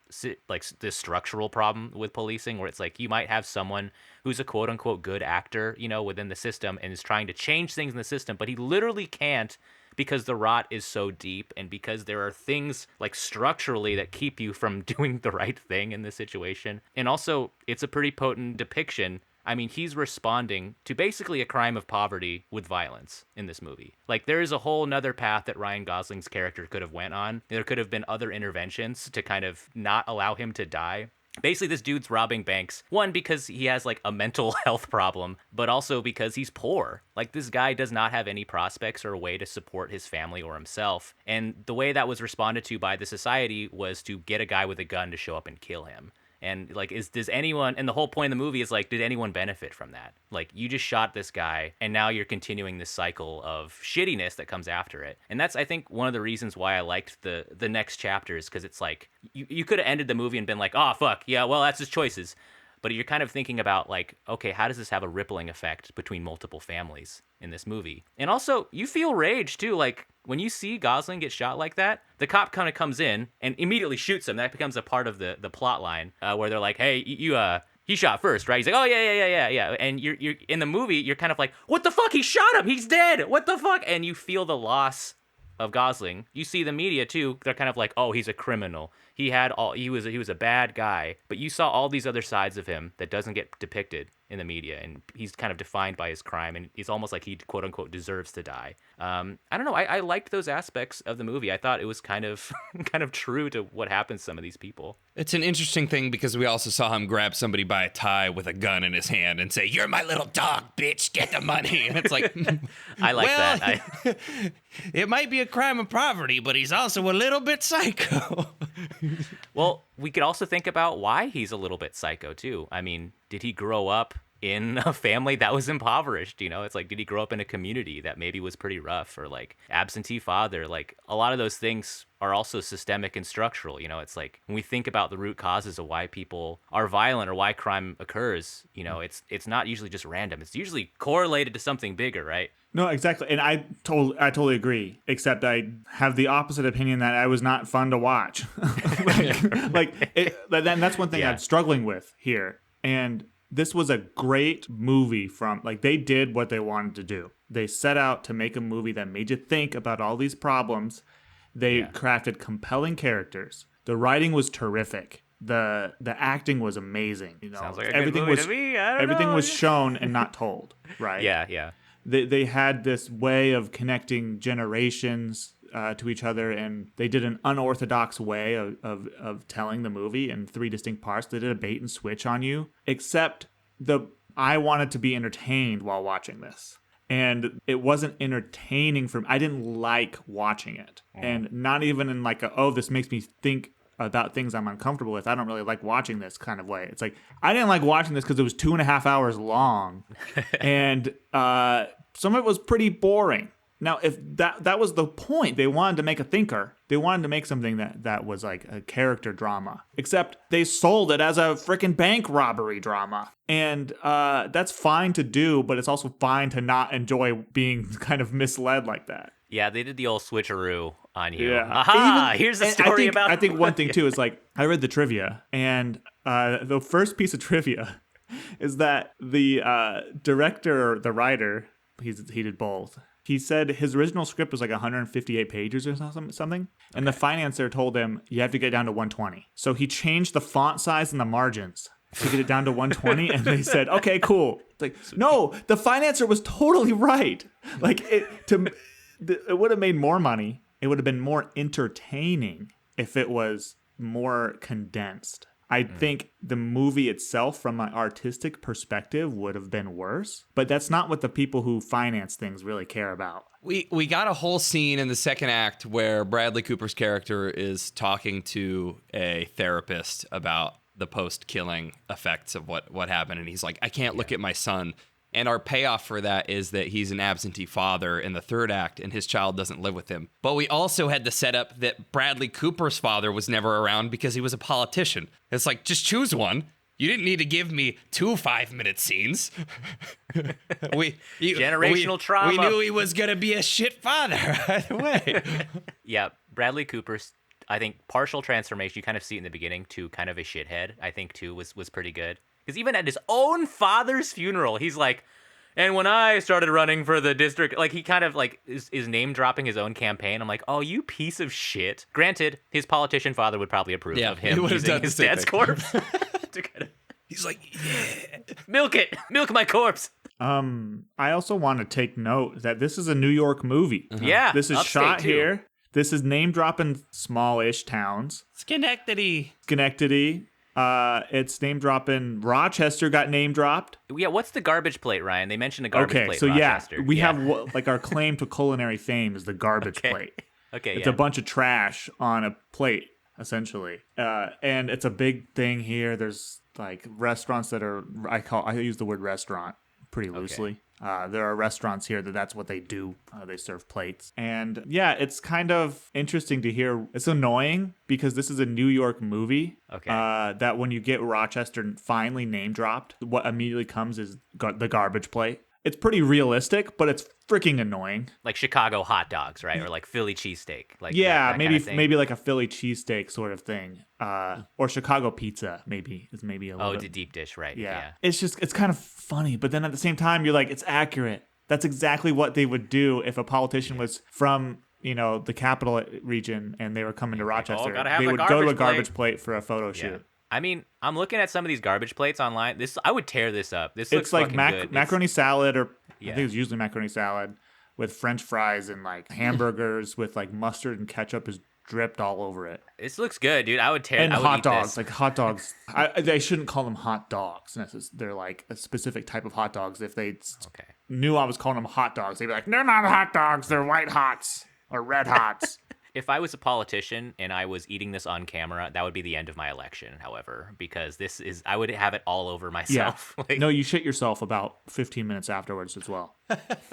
this structural problem with policing, where it's like you might have someone who's a quote-unquote good actor, you know, within the system and is trying to change things in the system, but he literally can't, because the rot is so deep and because there are things like structurally that keep you from doing the right thing in this situation. And also, it's a pretty potent depiction. I mean, he's responding to basically a crime of poverty with violence in this movie. Like, there is a whole nother path that Ryan Gosling's character could have went on. There could have been other interventions to kind of not allow him to die. Basically, this dude's robbing banks, one, because he has, like, a mental health problem, but also because he's poor. Like, this guy does not have any prospects or a way to support his family or himself. And the way that was responded to by the society was to get a guy with a gun to show up and kill him. And, like, does anyone, and the whole point of the movie is, like, did anyone benefit from that? Like, you just shot this guy, and now you're continuing this cycle of shittiness that comes after it. And that's, I think, one of the reasons why I liked the next chapters, because it's like, you could have ended the movie and been like, oh, fuck, yeah, well, that's his choices. But you're kind of thinking about, like, okay, how does this have a rippling effect between multiple families in this movie? And also, you feel rage, too. Like, when you see Gosling get shot like that, the cop kind of comes in and immediately shoots him. That becomes a part of the plot line where they're like, hey, he shot first, right? He's like, oh, yeah. And you're in the movie, you're kind of like, what the fuck? He shot him. He's dead. What the fuck? And you feel the loss of Gosling. You see the media, too. They're kind of like, oh, he's a criminal. He was a bad guy, but you saw all these other sides of him that doesn't get depicted in the media, and he's kind of defined by his crime, and it's almost like he quote unquote deserves to die. I don't know. I liked those aspects of the movie. I thought it was kind of kind of true to what happens to some of these people. It's an interesting thing because we also saw him grab somebody by a tie with a gun in his hand and say, "You're my little dog, bitch. Get the money." And it's like, I like well, that. It might be a crime of poverty, but he's also a little bit psycho. Well, we could also think about why he's a little bit psycho too. I mean, did he grow up in a family that was impoverished? You know, it's like, did he grow up in a community that maybe was pretty rough, or like absentee father? Like, a lot of those things are also systemic and structural. You know, it's like when we think about the root causes of why people are violent or why crime occurs, you know, it's not usually just random. It's usually correlated to something bigger, right? No, exactly. And I totally agree, except I have the opposite opinion that I was not fun to watch. That's one thing I'm struggling with here. And this was a great movie they did what they wanted to do. They set out to make a movie that made you think about all these problems. They crafted compelling characters. The writing was terrific. The acting was amazing. You know, sounds like a everything good movie was to me. I don't everything know. was shown and not told. Right? Yeah. They had this way of connecting generations to each other, and they did an unorthodox way of telling the movie in 3 distinct parts. They did a bait and switch on you, except I wanted to be entertained while watching this. And it wasn't entertaining for me. I didn't like watching it. And not even in like this makes me think about things I'm uncomfortable with. I don't really like watching this kind of way. It's like, I didn't like watching this because it was 2.5 hours long. And some of it was pretty boring. Now, if that was the point, they wanted to make a thinker. They wanted to make something that was like a character drama. Except they sold it as a freaking bank robbery drama. And that's fine to do, but it's also fine to not enjoy being kind of misled like that. Yeah, they did the old switcheroo on you. Yeah. Aha! Here's the story about... I think one thing, too, is like, I read the trivia, and the first piece of trivia is that the director, the writer, he did both. He said his original script was like 158 pages or something, and the financier told him, you have to get down to 120. So he changed the font size and the margins to get it down to 120, and they said, okay, cool. It's like, no, the financier was totally right. Like, it would have made more money. It would have been more entertaining if it was more condensed. I think the movie itself, from an artistic perspective, would have been worse. But that's not what the people who finance things really care about. We got a whole scene in the second act where Bradley Cooper's character is talking to a therapist about the post-killing effects of what happened. And he's like, I can't look at my son. And our payoff for that is that he's an absentee father in the third act and his child doesn't live with him. But we also had the setup that Bradley Cooper's father was never around because he was a politician. It's like, just choose one. You didn't need to give me 2 5-minute scenes. Generational trauma. We knew he was going to be a shit father either way. Yeah, Bradley Cooper's, I think, partial transformation, you kind of see it in the beginning, to kind of a shithead, I think, too, was pretty good. Because even at his own father's funeral, he's like, and when I started running for the district, like, he kind of like is name dropping his own campaign. I'm like, oh, you piece of shit. Granted, his politician father would probably approve of him using his dad's corpse. He's like, yeah, milk it, milk my corpse. I also want to take note that this is a New York movie. Yeah, this is upstate shot too. here. This is name dropping smallish towns. Schenectady. It's name dropping. Rochester got name dropped. Yeah, what's the garbage plate, Ryan? They mentioned a garbage plate. So Rochester. we have like our claim to culinary fame is the garbage plate. Okay, it's a bunch of trash on a plate, essentially, and it's a big thing here. There's like restaurants that are I use the word restaurant pretty loosely. Okay. There are restaurants here that's what they do. They serve plates. And yeah, it's kind of interesting to hear. It's annoying because this is a New York movie. Okay. That when you get Rochester finally name dropped, what immediately comes is the garbage plate. It's pretty realistic, but it's freaking annoying. Like Chicago hot dogs, right? Or like Philly cheesesteak. Like yeah, maybe like a Philly cheesesteak sort of thing. Or Chicago pizza is maybe a little bit. Oh, the deep dish, right? Yeah. It's kind of funny, but then at the same time, you're like, it's accurate. That's exactly what they would do if a politician was from, the capital region and they were coming to Rochester. They would go to a garbage plate for a photo shoot. I mean, I'm looking at some of these garbage plates online. I would tear this up. This looks It's like fucking good. macaroni salad, or Yeah. I think it's usually macaroni salad with French fries and like hamburgers with like mustard and ketchup is dripped all over it. This looks good, dude. I would tear. And I would hot eat dogs, this. like hot dogs. They shouldn't call them hot dogs. They're like a specific type of hot dogs. If they Okay. knew I was calling them hot dogs, they'd be like, they're not hot dogs. They're white hots or red hots. If I was a politician and I was eating this on camera, that would be the end of my election, however, because I would have it all over myself. Yeah. No, you shit yourself about 15 minutes afterwards as well.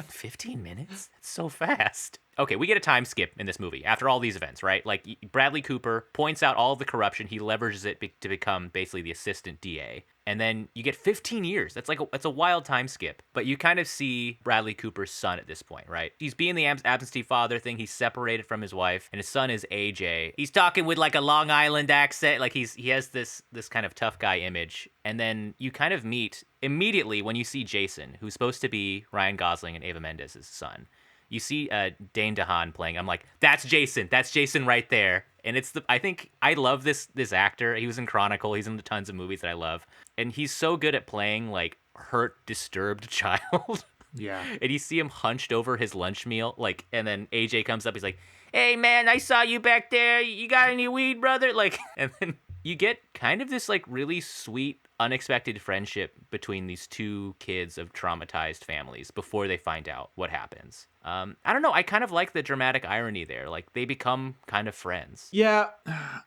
15 minutes? That's so fast. Okay, we get a time skip in this movie after all these events, right? Like, Bradley Cooper points out all of the corruption. He leverages it to become basically the assistant DA. And then you get 15 years. That's a wild time skip. But you kind of see Bradley Cooper's son at this point, right? He's being the absentee father thing. He's separated from his wife, and his son is AJ. He's talking with like a Long Island accent. Like he has this kind of tough guy image. And then you kind of meet immediately when you see Jason, who's supposed to be Ryan Gosling and Eva Mendes' son. You see Dane DeHaan playing. I'm like, that's Jason. That's Jason right there. And I think I love this actor. He was in Chronicle. He's in tons of movies that I love. And he's so good at playing like hurt, disturbed child. Yeah. And you see him hunched over his lunch meal. Like, and then AJ comes up. He's like, hey man, I saw you back there. You got any weed, brother? Like, and then you get kind of this like really sweet, unexpected friendship between these two kids of traumatized families before they find out what happens. I don't know. I kind of like the dramatic irony there. Like, they become kind of friends. Yeah,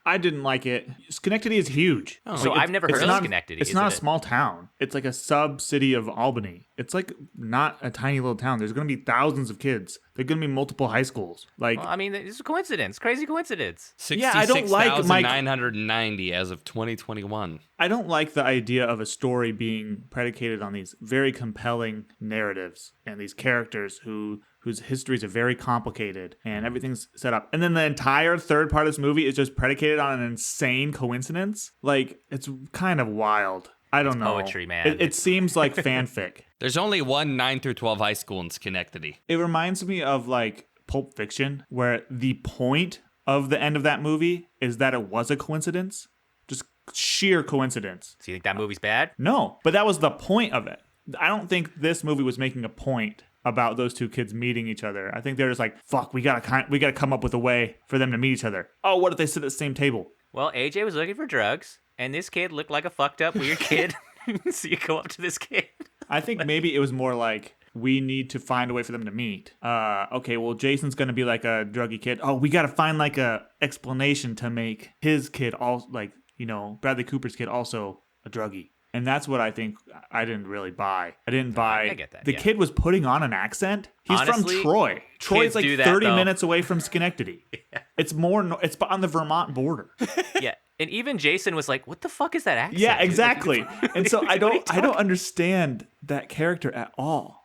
I didn't like it. Schenectady is huge. So I've never heard of Schenectady. It's not a small town. It's like a sub-city of Albany. It's like not a tiny little town. There's going to be thousands of kids. There are going to be multiple high schools. Like, well, I mean, it's a coincidence. Crazy coincidence. 66,990 as of 2021. I don't like the idea of a story being predicated on these very compelling narratives and these characters whose histories are very complicated and everything's set up. And then the entire third part of this movie is just predicated on an insane coincidence. Like, it's kind of wild. I don't know. Poetry, man. It seems like fanfic. There's only one 9 through 12 high school in Schenectady. It reminds me of like Pulp Fiction, where the point of the end of that movie is that it was a coincidence. Just sheer coincidence. So you think that movie's bad? No, but that was the point of it. I don't think this movie was making a point about those two kids meeting each other. I think they're just like, fuck, we gotta come up with a way for them to meet each other. Oh, what if they sit at the same table? Well, AJ was looking for drugs, and this kid looked like a fucked up weird kid. So you go up to this kid. I think maybe it was more like, we need to find a way for them to meet. Okay, well, Jason's gonna be like a druggy kid. Oh, we gotta find like a explanation to make his kid all like, Bradley Cooper's kid also a druggie. And that's what I think I didn't really buy. I didn't buy. I get that, the yeah. kid was putting on an accent. He's Honestly, from Troy. Troy's like do that, 30 though. minutes away from Schenectady. Yeah. It's on the Vermont border. Yeah. And even Jason was like, what the fuck is that accent? Yeah, dude? exactly. And so I don't talking- understand that character at all.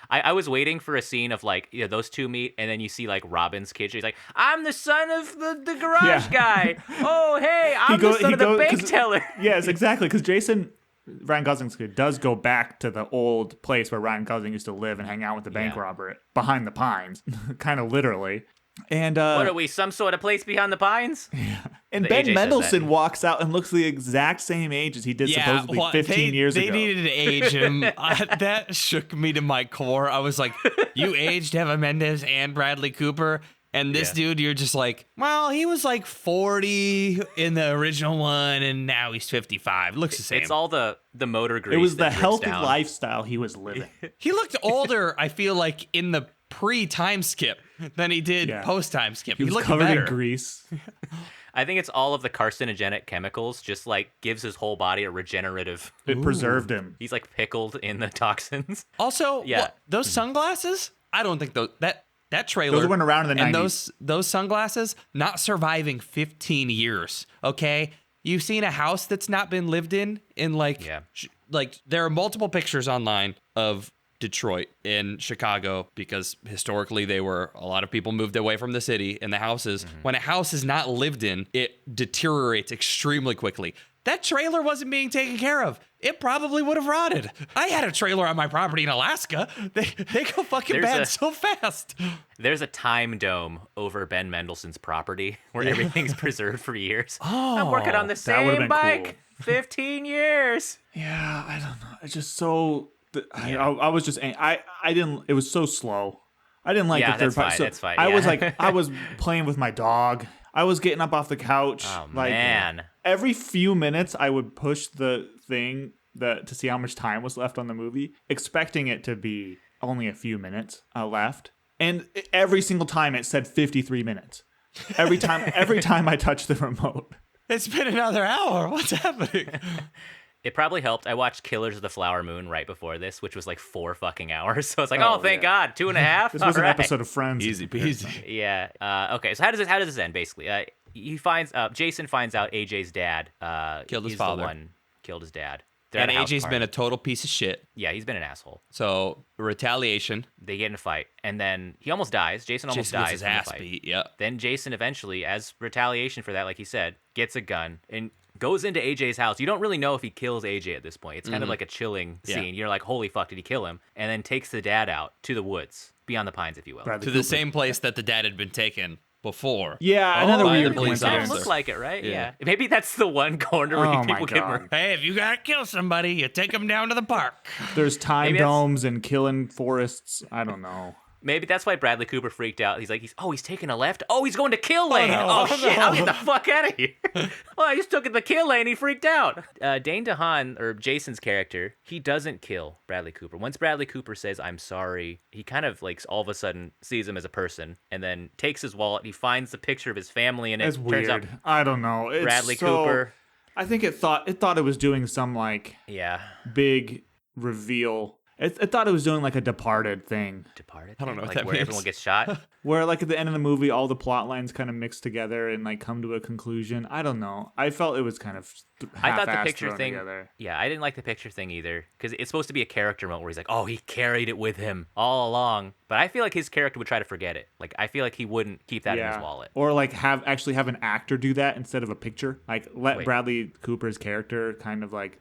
I was waiting for a scene of like, those two meet, and then you see like Robin's kid. He's like, I'm the son of the garage guy. Oh, hey, I'm the son of the bank teller. Yes, exactly. Because Ryan Gosling's kid does go back to the old place where Ryan Gosling used to live and hang out with the bank robber behind the pines, kind of literally. And what are we, some sort of place behind the pines? Yeah. And The Ben AJ says Mendelsohn that. walks out and looks the exact same age as he did supposedly 15 years ago. They needed to age him. That shook me to my core. I was like, you aged Eva Mendes and Bradley Cooper. And this dude, you're just like, well, he was like 40 in the original one, and now he's 55. Looks the same. It's all the motor grease. It was the that drips healthy down. lifestyle he was living. He looked older, I feel like, in the pre-time skip than he did post-time skip. He was looked covered better. in grease. I think it's all of the carcinogenic chemicals just like gives his whole body a regenerative. It preserved him. He's like pickled in the toxins. Also, those sunglasses, I don't think that trailer. Those went around in the and 90s. those sunglasses not surviving 15 years. Okay, you've seen a house that's not been lived in like like there are multiple pictures online of Detroit and Chicago because historically a lot of people moved away from the city and the houses. When a house is not lived in, it deteriorates extremely quickly. that trailer wasn't being taken care of, it probably would have rotted. I had a trailer on my property in Alaska. They go fucking bad so fast. There's a time dome over Ben Mendelsohn's property where everything's preserved for years. Oh, I'm working on the same bike. Cool. 15 years. Yeah, I don't know. It's just so. I was just. I didn't. It was so slow. I didn't like the third part. So that's fine. I was like, I was playing with my dog. I was getting up off the couch. Oh, like, man. Every few minutes, I would push the thing to see how much time was left on the movie, expecting it to be only a few minutes left. And every single time, it said 53 minutes. Every time I touched the remote. It's been another hour. What's happening? It probably helped. I watched Killers of the Flower Moon right before this, which was like 4 fucking hours. So I was like, oh thank God, 2.5. This was an episode of Friends. Easy peasy. Yeah. Okay. So how does this end? Basically, Jason finds out AJ's dad Killed his he's father. The one killed his dad. And AJ's been a total piece of shit. Yeah, he's been an asshole. So retaliation. They get in a fight, and then he almost dies. Jason almost dies. Gets his ass beat. Yep. Then Jason eventually, as retaliation for that, like he said, gets a gun and goes into AJ's house. You don't really know if he kills AJ at this point. It's kind of like a chilling scene. You're like, holy fuck, did he kill him? And then takes the dad out to the woods, beyond the pines, if you will. Bradley To Cooper. the same place that the dad had been taken before. Yeah, another by the weird police coincidence. officer. Look like it, right? Yeah. Maybe that's the one corner where Oh my people get God. murdered. Hey, if you gotta kill somebody, you take them down to the park. There's time Maybe that's- domes and killing forests. I don't know. Maybe that's why Bradley Cooper freaked out. He's like, he's taking a left. Oh, he's going to kill lane. no, Oh, oh, shit, no. I'll get the fuck out of here. Oh, I just took the kill lane. He freaked out. Dane DeHaan, or Jason's character, he doesn't kill Bradley Cooper. Once Bradley Cooper says, I'm sorry, he kind of like all of a sudden sees him as a person and then takes his wallet. He finds the picture of his family in it. It's Turns out weird. I don't know. It's Bradley so- Cooper. I think it thought it was doing some like Yeah. big reveal. It thought it was doing like a Departed thing, Departed. I don't know what like that where means. everyone gets shot. where like at the end of the movie, all the plot lines kind of mix together and like come to a conclusion. I don't know. I felt it was kind of I thought the half-assed picture thrown thing. together. Yeah, I didn't like the picture thing either because it's supposed to be a character moment where he's like, "Oh, he carried it with him all along." But I feel like his character would try to forget it. Like I feel like he wouldn't keep that in his wallet. Or like have an actor do that instead of a picture. Like let Wait. Bradley Cooper's character kind of like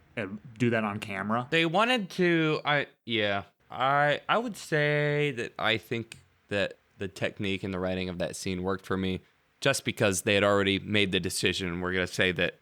do that on camera. They wanted to. I would say that I think that the technique and the writing of that scene worked for me. Just because they had already made the decision, we're gonna say that,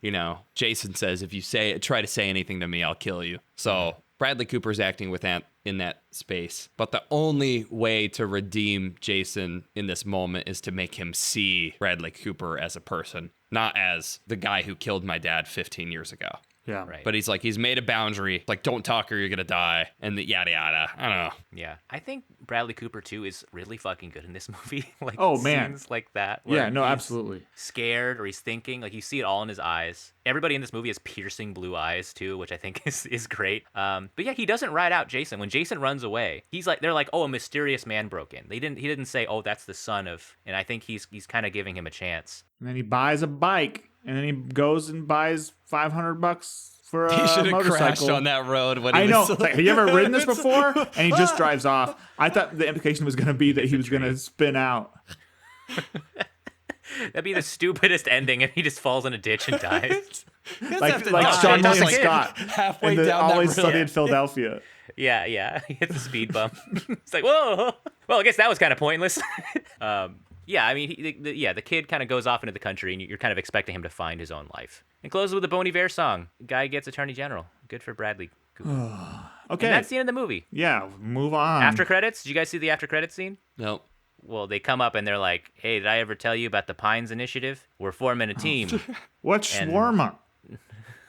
Jason says, if you try to say anything to me, I'll kill you. So Bradley Cooper's acting with that in that space. But the only way to redeem Jason in this moment is to make him see Bradley Cooper as a person, not as the guy who killed my dad 15 years ago. Yeah. Right. But he's made a boundary, like, don't talk or you're gonna die, and the yada yada. I don't know. Yeah, I think Bradley Cooper too is really fucking good in this movie. Like, Oh, man. scenes like that. where Yeah, no, he's absolutely. Scared or he's thinking, like you see it all in his eyes. Everybody in this movie has piercing blue eyes too, which I think is great. But yeah, he doesn't ride out Jason. When Jason runs away, they're like, oh, a mysterious man broke in. He didn't say, oh, that's the son of. And I think he's kind of giving him a chance. And then he buys a bike, and then he goes and buys $500 for a He should have motorcycle. crashed on that road when he I know. was It's like, have you ever ridden this before? And he just drives off. I thought the implication was going to be that he was going to spin out. That'd be the stupidest ending if he just falls in a ditch and dies. Like die. Sean Just William like Scott. halfway in the down that Always road. Sunny in Philadelphia. Yeah, he hits a speed bump. It's like, whoa. Well, I guess that was kind of pointless. Yeah, I mean, the kid kind of goes off into the country, and you're kind of expecting him to find his own life. And closes with a Bon Iver song. Guy gets Attorney General. Good for Bradley Cooper. Okay. And that's the end of the movie. Yeah, move on. After credits, did you guys see the after credits scene? Nope. Well, they come up and they're like, hey, did I ever tell you about the Pines Initiative? We're forming a team. What's And- shawarma?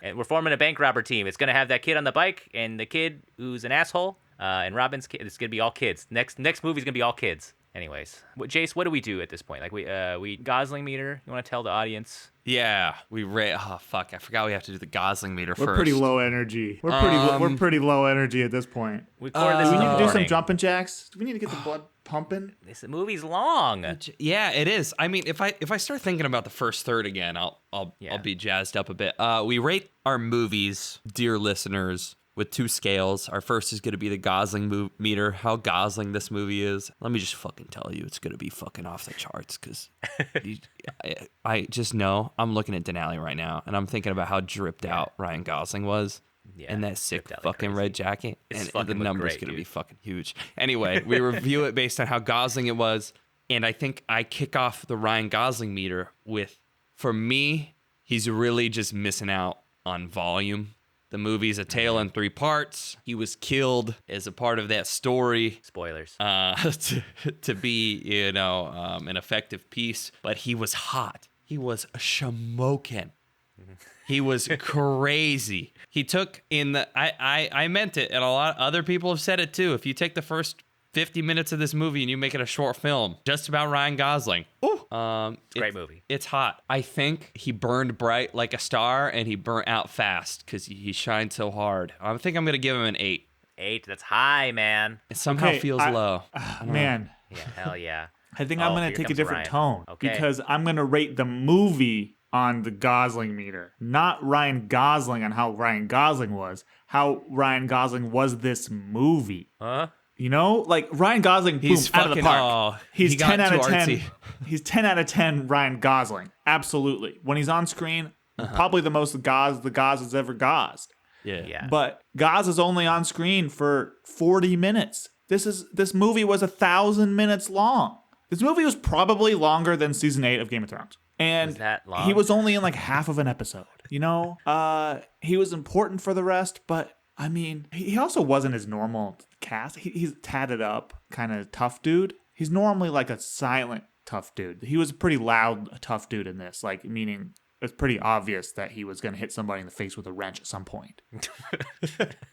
And we're forming a bank robber team. It's going to have that kid on the bike and the kid who's an asshole. And Robin's kid. It's going to be all kids. Next movie's going to be all kids. Anyways, Jace, what do we do at this point? Like we Gosling meter. You want to tell the audience? Yeah, oh fuck, I forgot we have to do the Gosling meter We're first. pretty low energy. We're pretty low energy at this point. We record this Do in we the need to do some morning. jumping jacks? Do we need to get the blood pumping? This movie's long. Yeah, it is. I mean, if I start thinking about the first third again, I'll be jazzed up a bit. We rate our movies, dear listeners, with 2 scales. Our first is going to be the Gosling meter, how Gosling this movie is. Let me just fucking tell you, it's going to be fucking off the charts because I just know. I'm looking at Denali right now, and I'm thinking about how dripped out Ryan Gosling was in that sick fucking red jacket. And the number's going to be fucking huge. Anyway, we review it based on how Gosling it was, and I think I kick off the Ryan Gosling meter with, for me, he's really just missing out on volume. The movie's a tale in 3 parts. He was killed as a part of that story. Spoilers. To be, an effective piece. But he was hot. He was shamokin. He was crazy. He took in the... I meant it, and a lot of other people have said it too. If you take the first 50 minutes of this movie and you make it a short film just about Ryan Gosling. Great movie. It's hot. I think he burned bright like a star and he burnt out fast because he shined so hard. I think I'm going to give him an 8. 8, that's high, man. It somehow feels low. Man. Yeah, hell yeah. I think I'm going to take a different tone Okay. because I'm going to rate the movie on the Gosling meter, not Ryan Gosling on how Ryan Gosling was, how Ryan Gosling was this movie. Huh? You know, like Ryan Gosling, He's boom, out of the fucking- park. oh, He's he got 10 out of too 10. artsy. He's 10 out of 10 Ryan Gosling. Absolutely. When he's on screen, probably the most the Goz has ever gozed. Yeah. But Goz is only on screen for 40 minutes. This movie was 1,000 minutes long. This movie was probably longer than season 8 of Game of Thrones. And Was that long? he was only in like half of an episode. You know, he was important for the rest, but I mean, he also wasn't his normal cast. He's tatted up, kind of tough dude. He's normally like a silent tough dude. He was a pretty loud tough dude in this, like meaning it's pretty obvious that he was going to hit somebody in the face with a wrench at some point.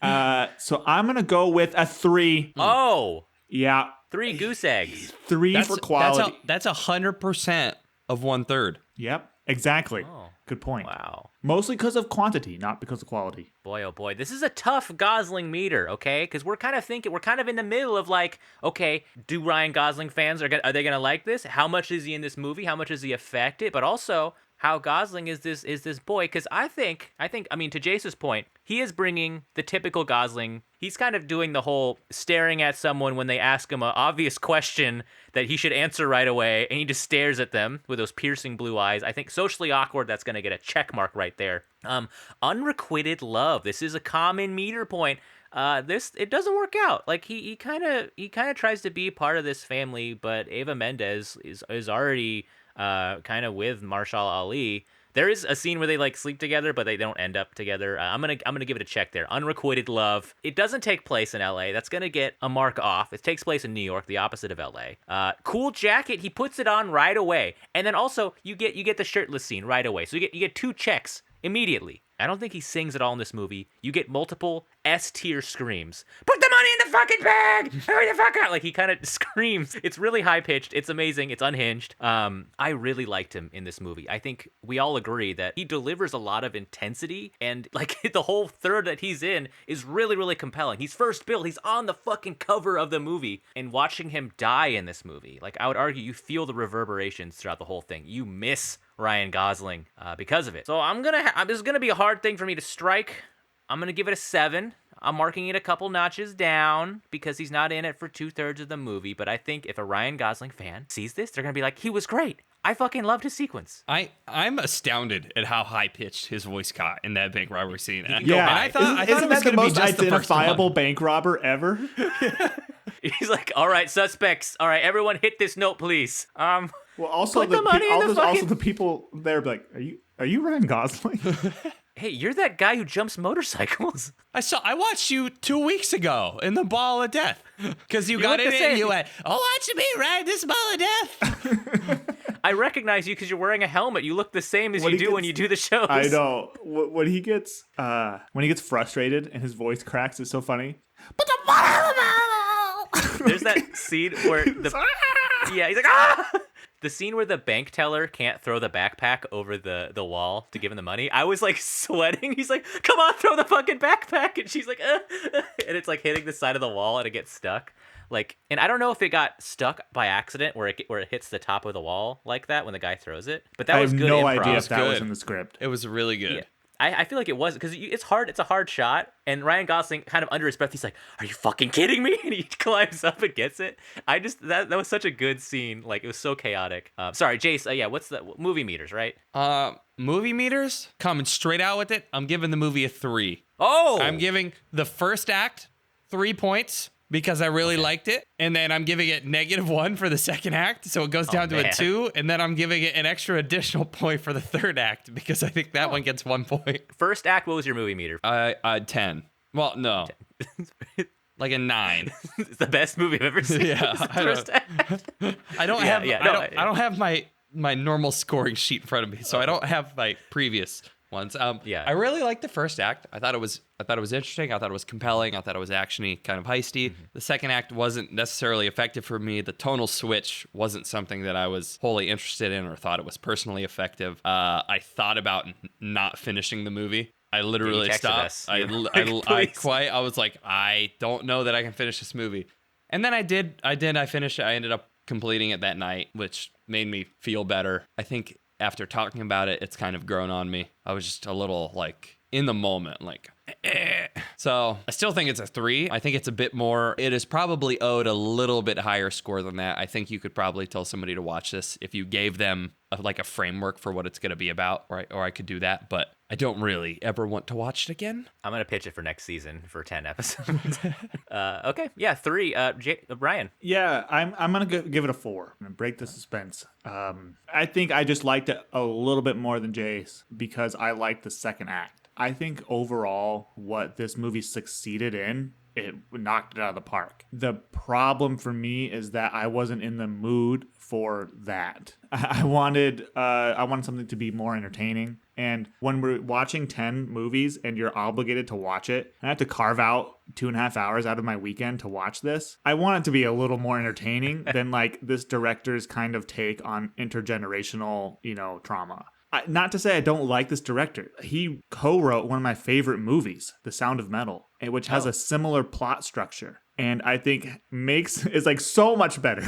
So I'm going to go with a 3. Oh, Yeah. 3 goose eggs. 3 for quality. That's 100% of 1/3. Yep, exactly. Oh. Good point. Wow. Mostly because of quantity, not because of quality. Boy, oh boy. This is a tough Gosling meter, okay? Because we're kind of in the middle of like, okay, do Ryan Gosling fans, are they going to like this? How much is he in this movie? How much does he affect it? But also, how Gosling is this boy? Because I think, to Jace's point, he is bringing the typical Gosling. He's kind of doing the whole staring at someone when they ask him an obvious question that he should answer right away, and he just stares at them with those piercing blue eyes. I think socially awkward, that's going to get a check mark right there. Unrequited love. This is a common meter point. It doesn't work out. Like he kind of tries to be part of this family, but Eva Mendes is already kind of with Marshall Ali. There is a scene where they like sleep together, but they don't end up together. I'm gonna give it a check there. Unrequited love. It doesn't take place in L.A. That's gonna get a mark off. It takes place in New York, the opposite of L.A. Cool jacket. He puts it on right away, and then also you get the shirtless scene right away. So you get 2 checks immediately. I don't think he sings at all in this movie. You get multiple S-tier screams. Put the money in the fucking bag! Hurry the fuck out! Like, he kind of screams. It's really high-pitched. It's amazing. It's unhinged. I really liked him in this movie. I think we all agree that he delivers a lot of intensity, and, like, the whole third that he's in is really, really compelling. He's first bill. He's on the fucking cover of the movie, and watching him die in this movie, like, I would argue you feel the reverberations throughout the whole thing. You miss Ryan Gosling because of it. So this is gonna be a hard thing for me to strike. I'm gonna give it a 7. I'm marking it a couple notches down because he's not in it for 2/3 of the movie. But I think if a Ryan Gosling fan sees this, they're gonna be like, he was great. I fucking loved his sequence. I'm astounded at how high pitched his voice got in that bank robbery scene. Yeah, and I thought isn't it was that the gonna be most just identifiable the first bank robber ever? He's like, all right, suspects. All right, everyone hit this note, please. Well, also Put the money in the fucking- also the people there be like, are you Ryan Gosling? Hey, you're that guy who jumps motorcycles. I watched you 2 weeks ago in the Ball of Death because you got look in the it and same. you went, watch me ride this Ball of Death. I recognize you because you're wearing a helmet. You look the same as When you he do when gets- you do the shows. I know. When he gets frustrated and his voice cracks, it's so funny. There's that scene where he's like, ah! The scene where the bank teller can't throw the backpack over the wall to give him the money. I was like sweating. He's like, come on, throw the fucking backpack. And she's like, and it's like hitting the side of the wall and it gets stuck. Like, and I don't know if it got stuck by accident where it hits the top of the wall like that when the guy throws it. But that I was have good no improv. idea if that was good. in the script. It was really good. Yeah. I feel like it was because it's hard. It's a hard shot, and Ryan Gosling kind of under his breath, he's like, "Are you fucking kidding me?" And he climbs up and gets it. I just that was such a good scene. Like it was so chaotic. Sorry, Jace. Yeah, what's the movie meters, right? Movie meters coming straight out with it. I'm giving the movie a 3. Oh, I'm giving the first act 3 points because I really liked it. And then I'm giving it -1 for the second act. So it goes down to a 2. And then I'm giving it an extra additional point for the third act because I think that one gets 1 point. First act, what was your movie meter? 10. Well, no. Like a 9. It's the best movie I've ever seen. Yeah. I don't have my normal scoring sheet in front of me, so I don't have my previous ones. I really liked the first act. I thought it was interesting. I thought it was compelling. I thought it was actiony, kind of heisty. Mm-hmm. The second act wasn't necessarily effective for me. The tonal switch wasn't something that I was wholly interested in or thought it was personally effective. I thought about not finishing the movie. I literally stopped. I was like, I don't know that I can finish this movie. And then I did. I finished it. I ended up completing it that night, which made me feel better. I think after talking about it, it's kind of grown on me. I was just a little like in the moment, like, So I still think it's a 3. I think it's a bit more. It is probably owed a little bit higher score than that. I think you could probably tell somebody to watch this if you gave them a framework for what it's going to be about, or I could do that. But I don't really ever want to watch it again. I'm going to pitch it for next season for 10 episodes. Okay. Yeah, 3. Brian. Yeah, I'm going to give it a 4. I'm going to break the suspense. I think I just liked it a little bit more than Jace because I liked the second act. I think overall what this movie succeeded in, it knocked it out of the park. The problem for me is that I wasn't in the mood for that. I wanted something to be more entertaining. And when we're watching 10 movies and you're obligated to watch it, and I have to carve out 2.5 hours out of my weekend to watch this, I want it to be a little more entertaining than like this director's kind of take on intergenerational, trauma. Not to say I don't like this director. He co-wrote one of my favorite movies, The Sound of Metal, which has a similar plot structure. And I think is like so much better.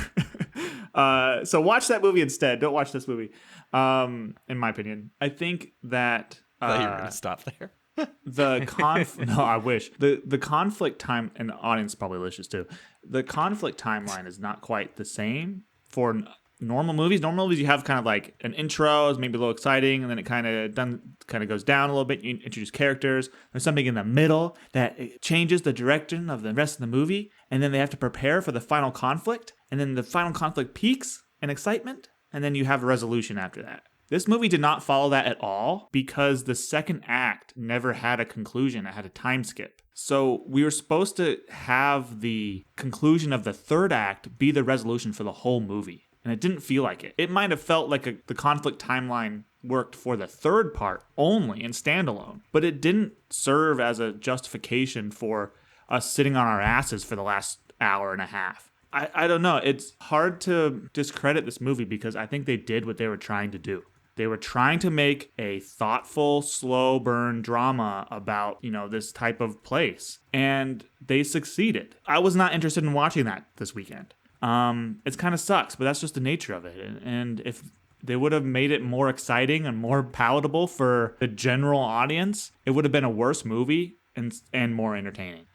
So watch that movie instead. Don't watch this movie. In my opinion, I think that I thought you were gonna stop there. No, I wish the conflict time, and the audience probably wishes too. The conflict timeline is not quite the same for normal movies. Normal movies, you have kind of like an intro, is maybe a little exciting, and then it kind of goes down a little bit. You introduce characters. There's something in the middle that changes the direction of the rest of the movie, and then they have to prepare for the final conflict, and then the final conflict peaks in excitement, and then you have a resolution after that. This movie did not follow that at all because the second act never had a conclusion. It had a time skip. So we were supposed to have the conclusion of the third act be the resolution for the whole movie. And it didn't feel like it. It might have felt like the conflict timeline worked for the third part only and standalone, but it didn't serve as a justification for us sitting on our asses for the last hour and a half. I don't know. It's hard to discredit this movie because I think they did what they were trying to do. They were trying to make a thoughtful, slow burn drama about, this type of place. And they succeeded. I was not interested in watching that this weekend. It kind of sucks, but that's just the nature of it. And if they would have made it more exciting and more palatable for the general audience, it would have been a worse movie and more entertaining.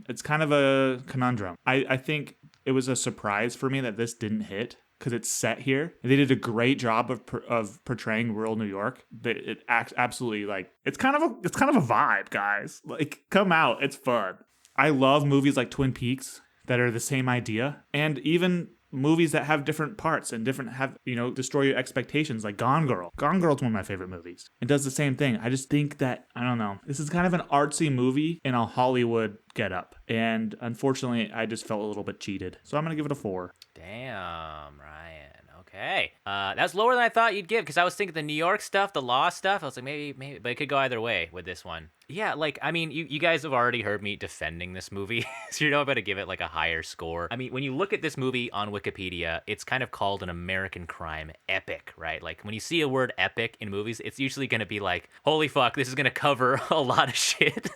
It's kind of a conundrum. I think it was a surprise for me that this didn't hit because it's set here. They did a great job of portraying rural New York. It acts absolutely it's kind of a vibe, guys. Like, come out, it's fun. I love movies like Twin Peaks that are the same idea, and even movies that have different parts and destroy your expectations, like Gone Girl. Gone Girl's one of my favorite movies. It does the same thing. I just think that, I don't know, this is kind of an artsy movie in a Hollywood getup, and unfortunately, I just felt a little bit cheated. So I'm gonna give it a 4. Damn, Ryan. Okay. That's lower than I thought you'd give, because I was thinking the New York stuff, the law stuff. I was like, maybe, but it could go either way with this one. Yeah, you guys have already heard me defending this movie, so I'm going to give it a higher score. I mean, when you look at this movie on Wikipedia, it's kind of called an American crime epic, right? Like, when you see a word epic in movies, it's usually going to be like, holy fuck, this is going to cover a lot of shit.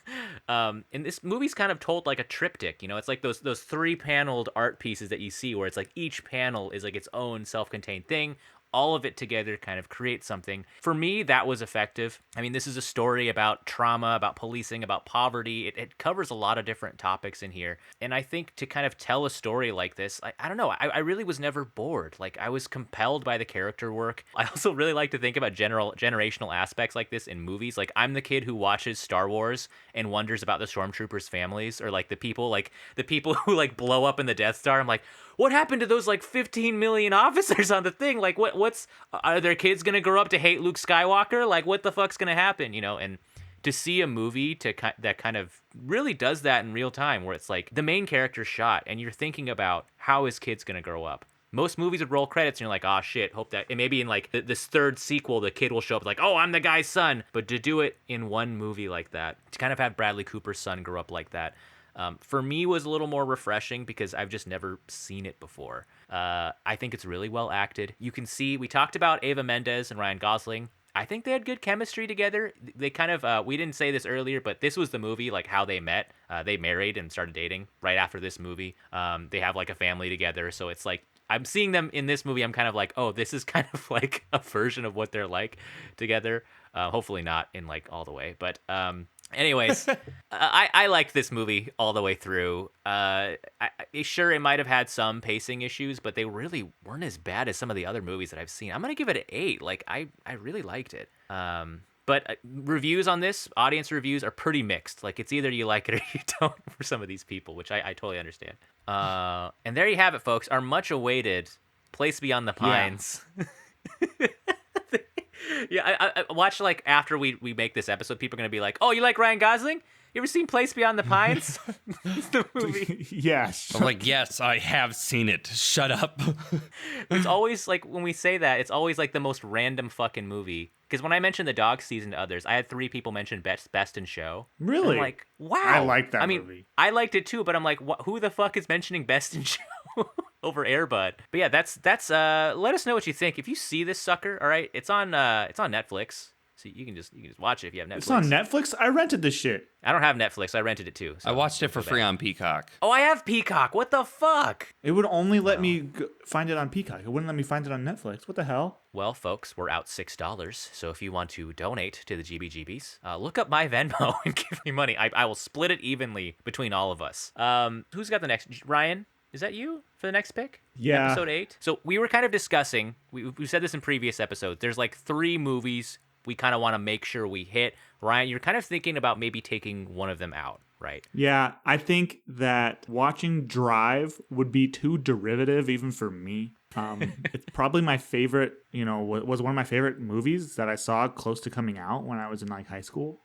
And this movie's kind of told like a triptych, it's like those 3-paneled art pieces that you see where it's like each panel is like its own self-contained thing. all of it together kind of creates something. For me, that was effective. I mean, this is a story about trauma, about policing, about poverty. It covers a lot of different topics in here. And I think to kind of tell a story like this, I don't know, I really was never bored. Like, I was compelled by the character work. I also really like to think about generational aspects like this in movies. Like, I'm the kid who watches Star Wars and wonders about the stormtroopers' families, or like the people who like blow up in the Death Star. I'm like, what happened to those like 15 million officers on the thing? Like, what's are their kids gonna grow up to hate Luke Skywalker? Like, what the fuck's gonna happen? You know, and to see a movie that kind of really does that in real time, where it's like the main character's shot, and you're thinking about how his kid's gonna grow up. Most movies would roll credits, and you're like, oh shit, hope that, and maybe in like this third sequel, the kid will show up like, oh, I'm the guy's son. But to do it in one movie like that, to kind of have Bradley Cooper's son grow up like that, for me was a little more refreshing because I've just never seen it before. I think it's really well acted. You can see, we talked about Eva Mendes and Ryan Gosling. I think they had good chemistry together. They kind of, we didn't say this earlier, but this was the movie, like how they met. They married and started dating right after this movie. They have like a family together. So it's like, I'm seeing them in this movie. I'm kind of like, oh, this is kind of like a version of what they're like together. Hopefully not in like all the way, but anyways, I liked this movie all the way through. Sure, it might have had some pacing issues, but they really weren't as bad as some of the other movies that I've seen. I'm gonna give it an 8. Like, I really liked it. But reviews on this, audience reviews, are pretty mixed. Like, it's either you like it or you don't for some of these people, which I totally understand. And there you have it, folks. Our much-awaited Place Beyond the Pines. Yeah, I watch, like, after we make this episode, people are going to be like, oh, you like Ryan Gosling? You ever seen Place Beyond the Pines? The movie. Yeah. I'm like, yes, I have seen it. Shut up. It's always, like, when we say that, it's always, like, the most random fucking movie. Because when I mentioned the dog season to others, I had 3 people mention Best in Show. Really? I'm like, wow. I like that movie. movie. I liked it too, but I'm like, who the fuck is mentioning Best in Show over Air Bud? But yeah, that's let us know what you think. If you see this sucker, all right, it's on Netflix. So you can just watch it if you have Netflix. It's on Netflix? I rented this shit. I don't have Netflix. I rented it too. So I watched it for free on Peacock. Oh, I have Peacock. What the fuck? It would only let me find it on Peacock. It wouldn't let me find it on Netflix. What the hell? Well, folks, we're out $6. So if you want to donate to the GBGBs, look up my Venmo and give me money. I will split it evenly between all of us. Who's got the next? Ryan? Is that you for the next pick? Yeah. Episode 8? So we were kind of discussing, we said this in previous episodes, there's like 3 movies we kind of want to make sure we hit. Ryan, you're kind of thinking about maybe taking one of them out, right? Yeah, I think that watching Drive would be too derivative even for me. It's probably my favorite, was one of my favorite movies that I saw close to coming out when I was in like high school.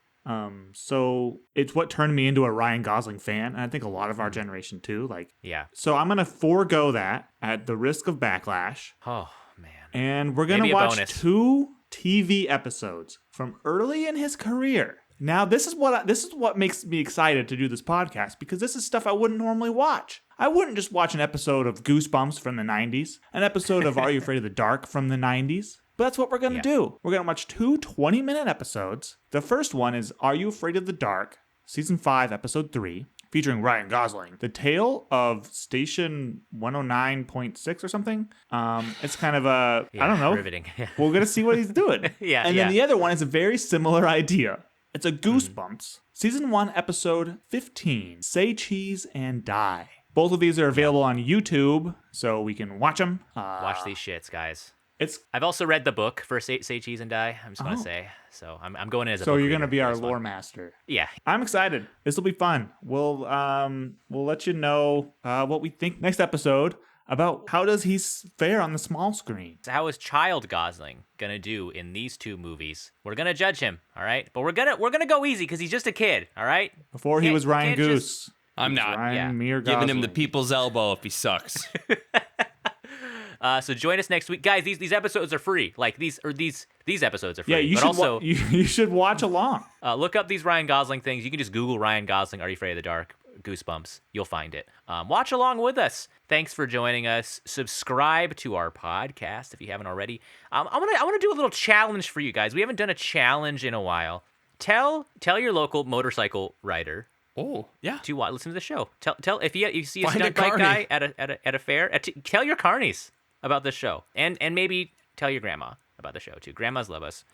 So it's what turned me into a Ryan Gosling fan, and I think a lot of our generation too. Like, yeah. So I'm gonna forego that at the risk of backlash. Oh man. And we're gonna watch 2 TV episodes from early in his career. Now, this is what makes me excited to do this podcast, because this is stuff I wouldn't normally watch. I wouldn't just watch an episode of Goosebumps from the 90s, an episode of Are You Afraid of the Dark from the 90s. But that's what we're going to do. We're going to watch 2 20-minute episodes. The first one is Are You Afraid of the Dark, Season 5, Episode 3, featuring Ryan Gosling. The Tale of Station 109.6 or something. It's kind of I don't know. Riveting. We're going to see what he's doing. And then the other one is a very similar idea. It's a Goosebumps. Season 1, Episode 15, Say Cheese and Die. Both of these are available on YouTube, so we can watch them. Watch these shits, guys. I've also read the book for Say Cheese and Die. I'm just gonna say, so I'm going in as a. So book you're gonna reader be our for this lore one. master. Yeah, I'm excited. This will be fun. We'll let you know what we think next episode about how does he fare on the small screen. So how is Child Gosling gonna do in these 2 movies? We're gonna judge him, all right? But we're gonna go easy because he's just a kid, all right? Before he was Ryan Goose. I'm not Giving him the people's elbow if he sucks. So join us next week, guys. These episodes are free. Like these episodes are free. Yeah, you should watch along. Look up these Ryan Gosling things. You can just Google Ryan Gosling. Are You Afraid of the Dark? Goosebumps. You'll find it. Watch along with us. Thanks for joining us. Subscribe to our podcast if you haven't already. I want to do a little challenge for you guys. We haven't done a challenge in a while. Tell your local motorcycle rider. Oh, yeah. To listen to the show. Tell if you see a Find stunt a bike carny. guy at a fair. Tell your carnies about this show, and maybe Tell your grandma about the show too. Grandmas love us.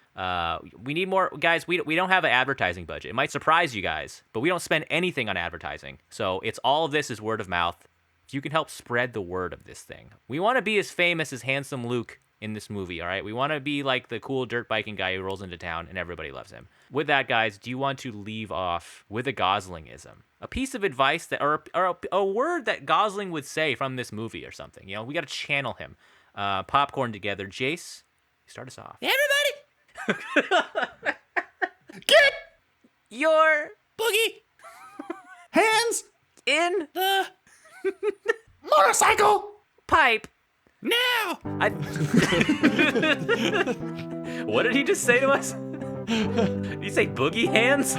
We need more guys. We don't have an advertising budget. It might surprise you guys, but we don't spend anything on advertising. So it's all of this is word of mouth. You can help spread the word of this thing. We want to be as famous as Handsome Luke in this movie, all right? We want to be like the cool dirt biking guy who rolls into town and everybody loves him. With that, guys, do you want to leave off with a Goslingism? A piece of advice that, or a word that Gosling would say from this movie or something. You know, we got to channel him. Popcorn together. Jace, start us off. Everybody! Get your boogie Hands in the motorcycle pipe now! What did he just say to us? Did he say boogie hands?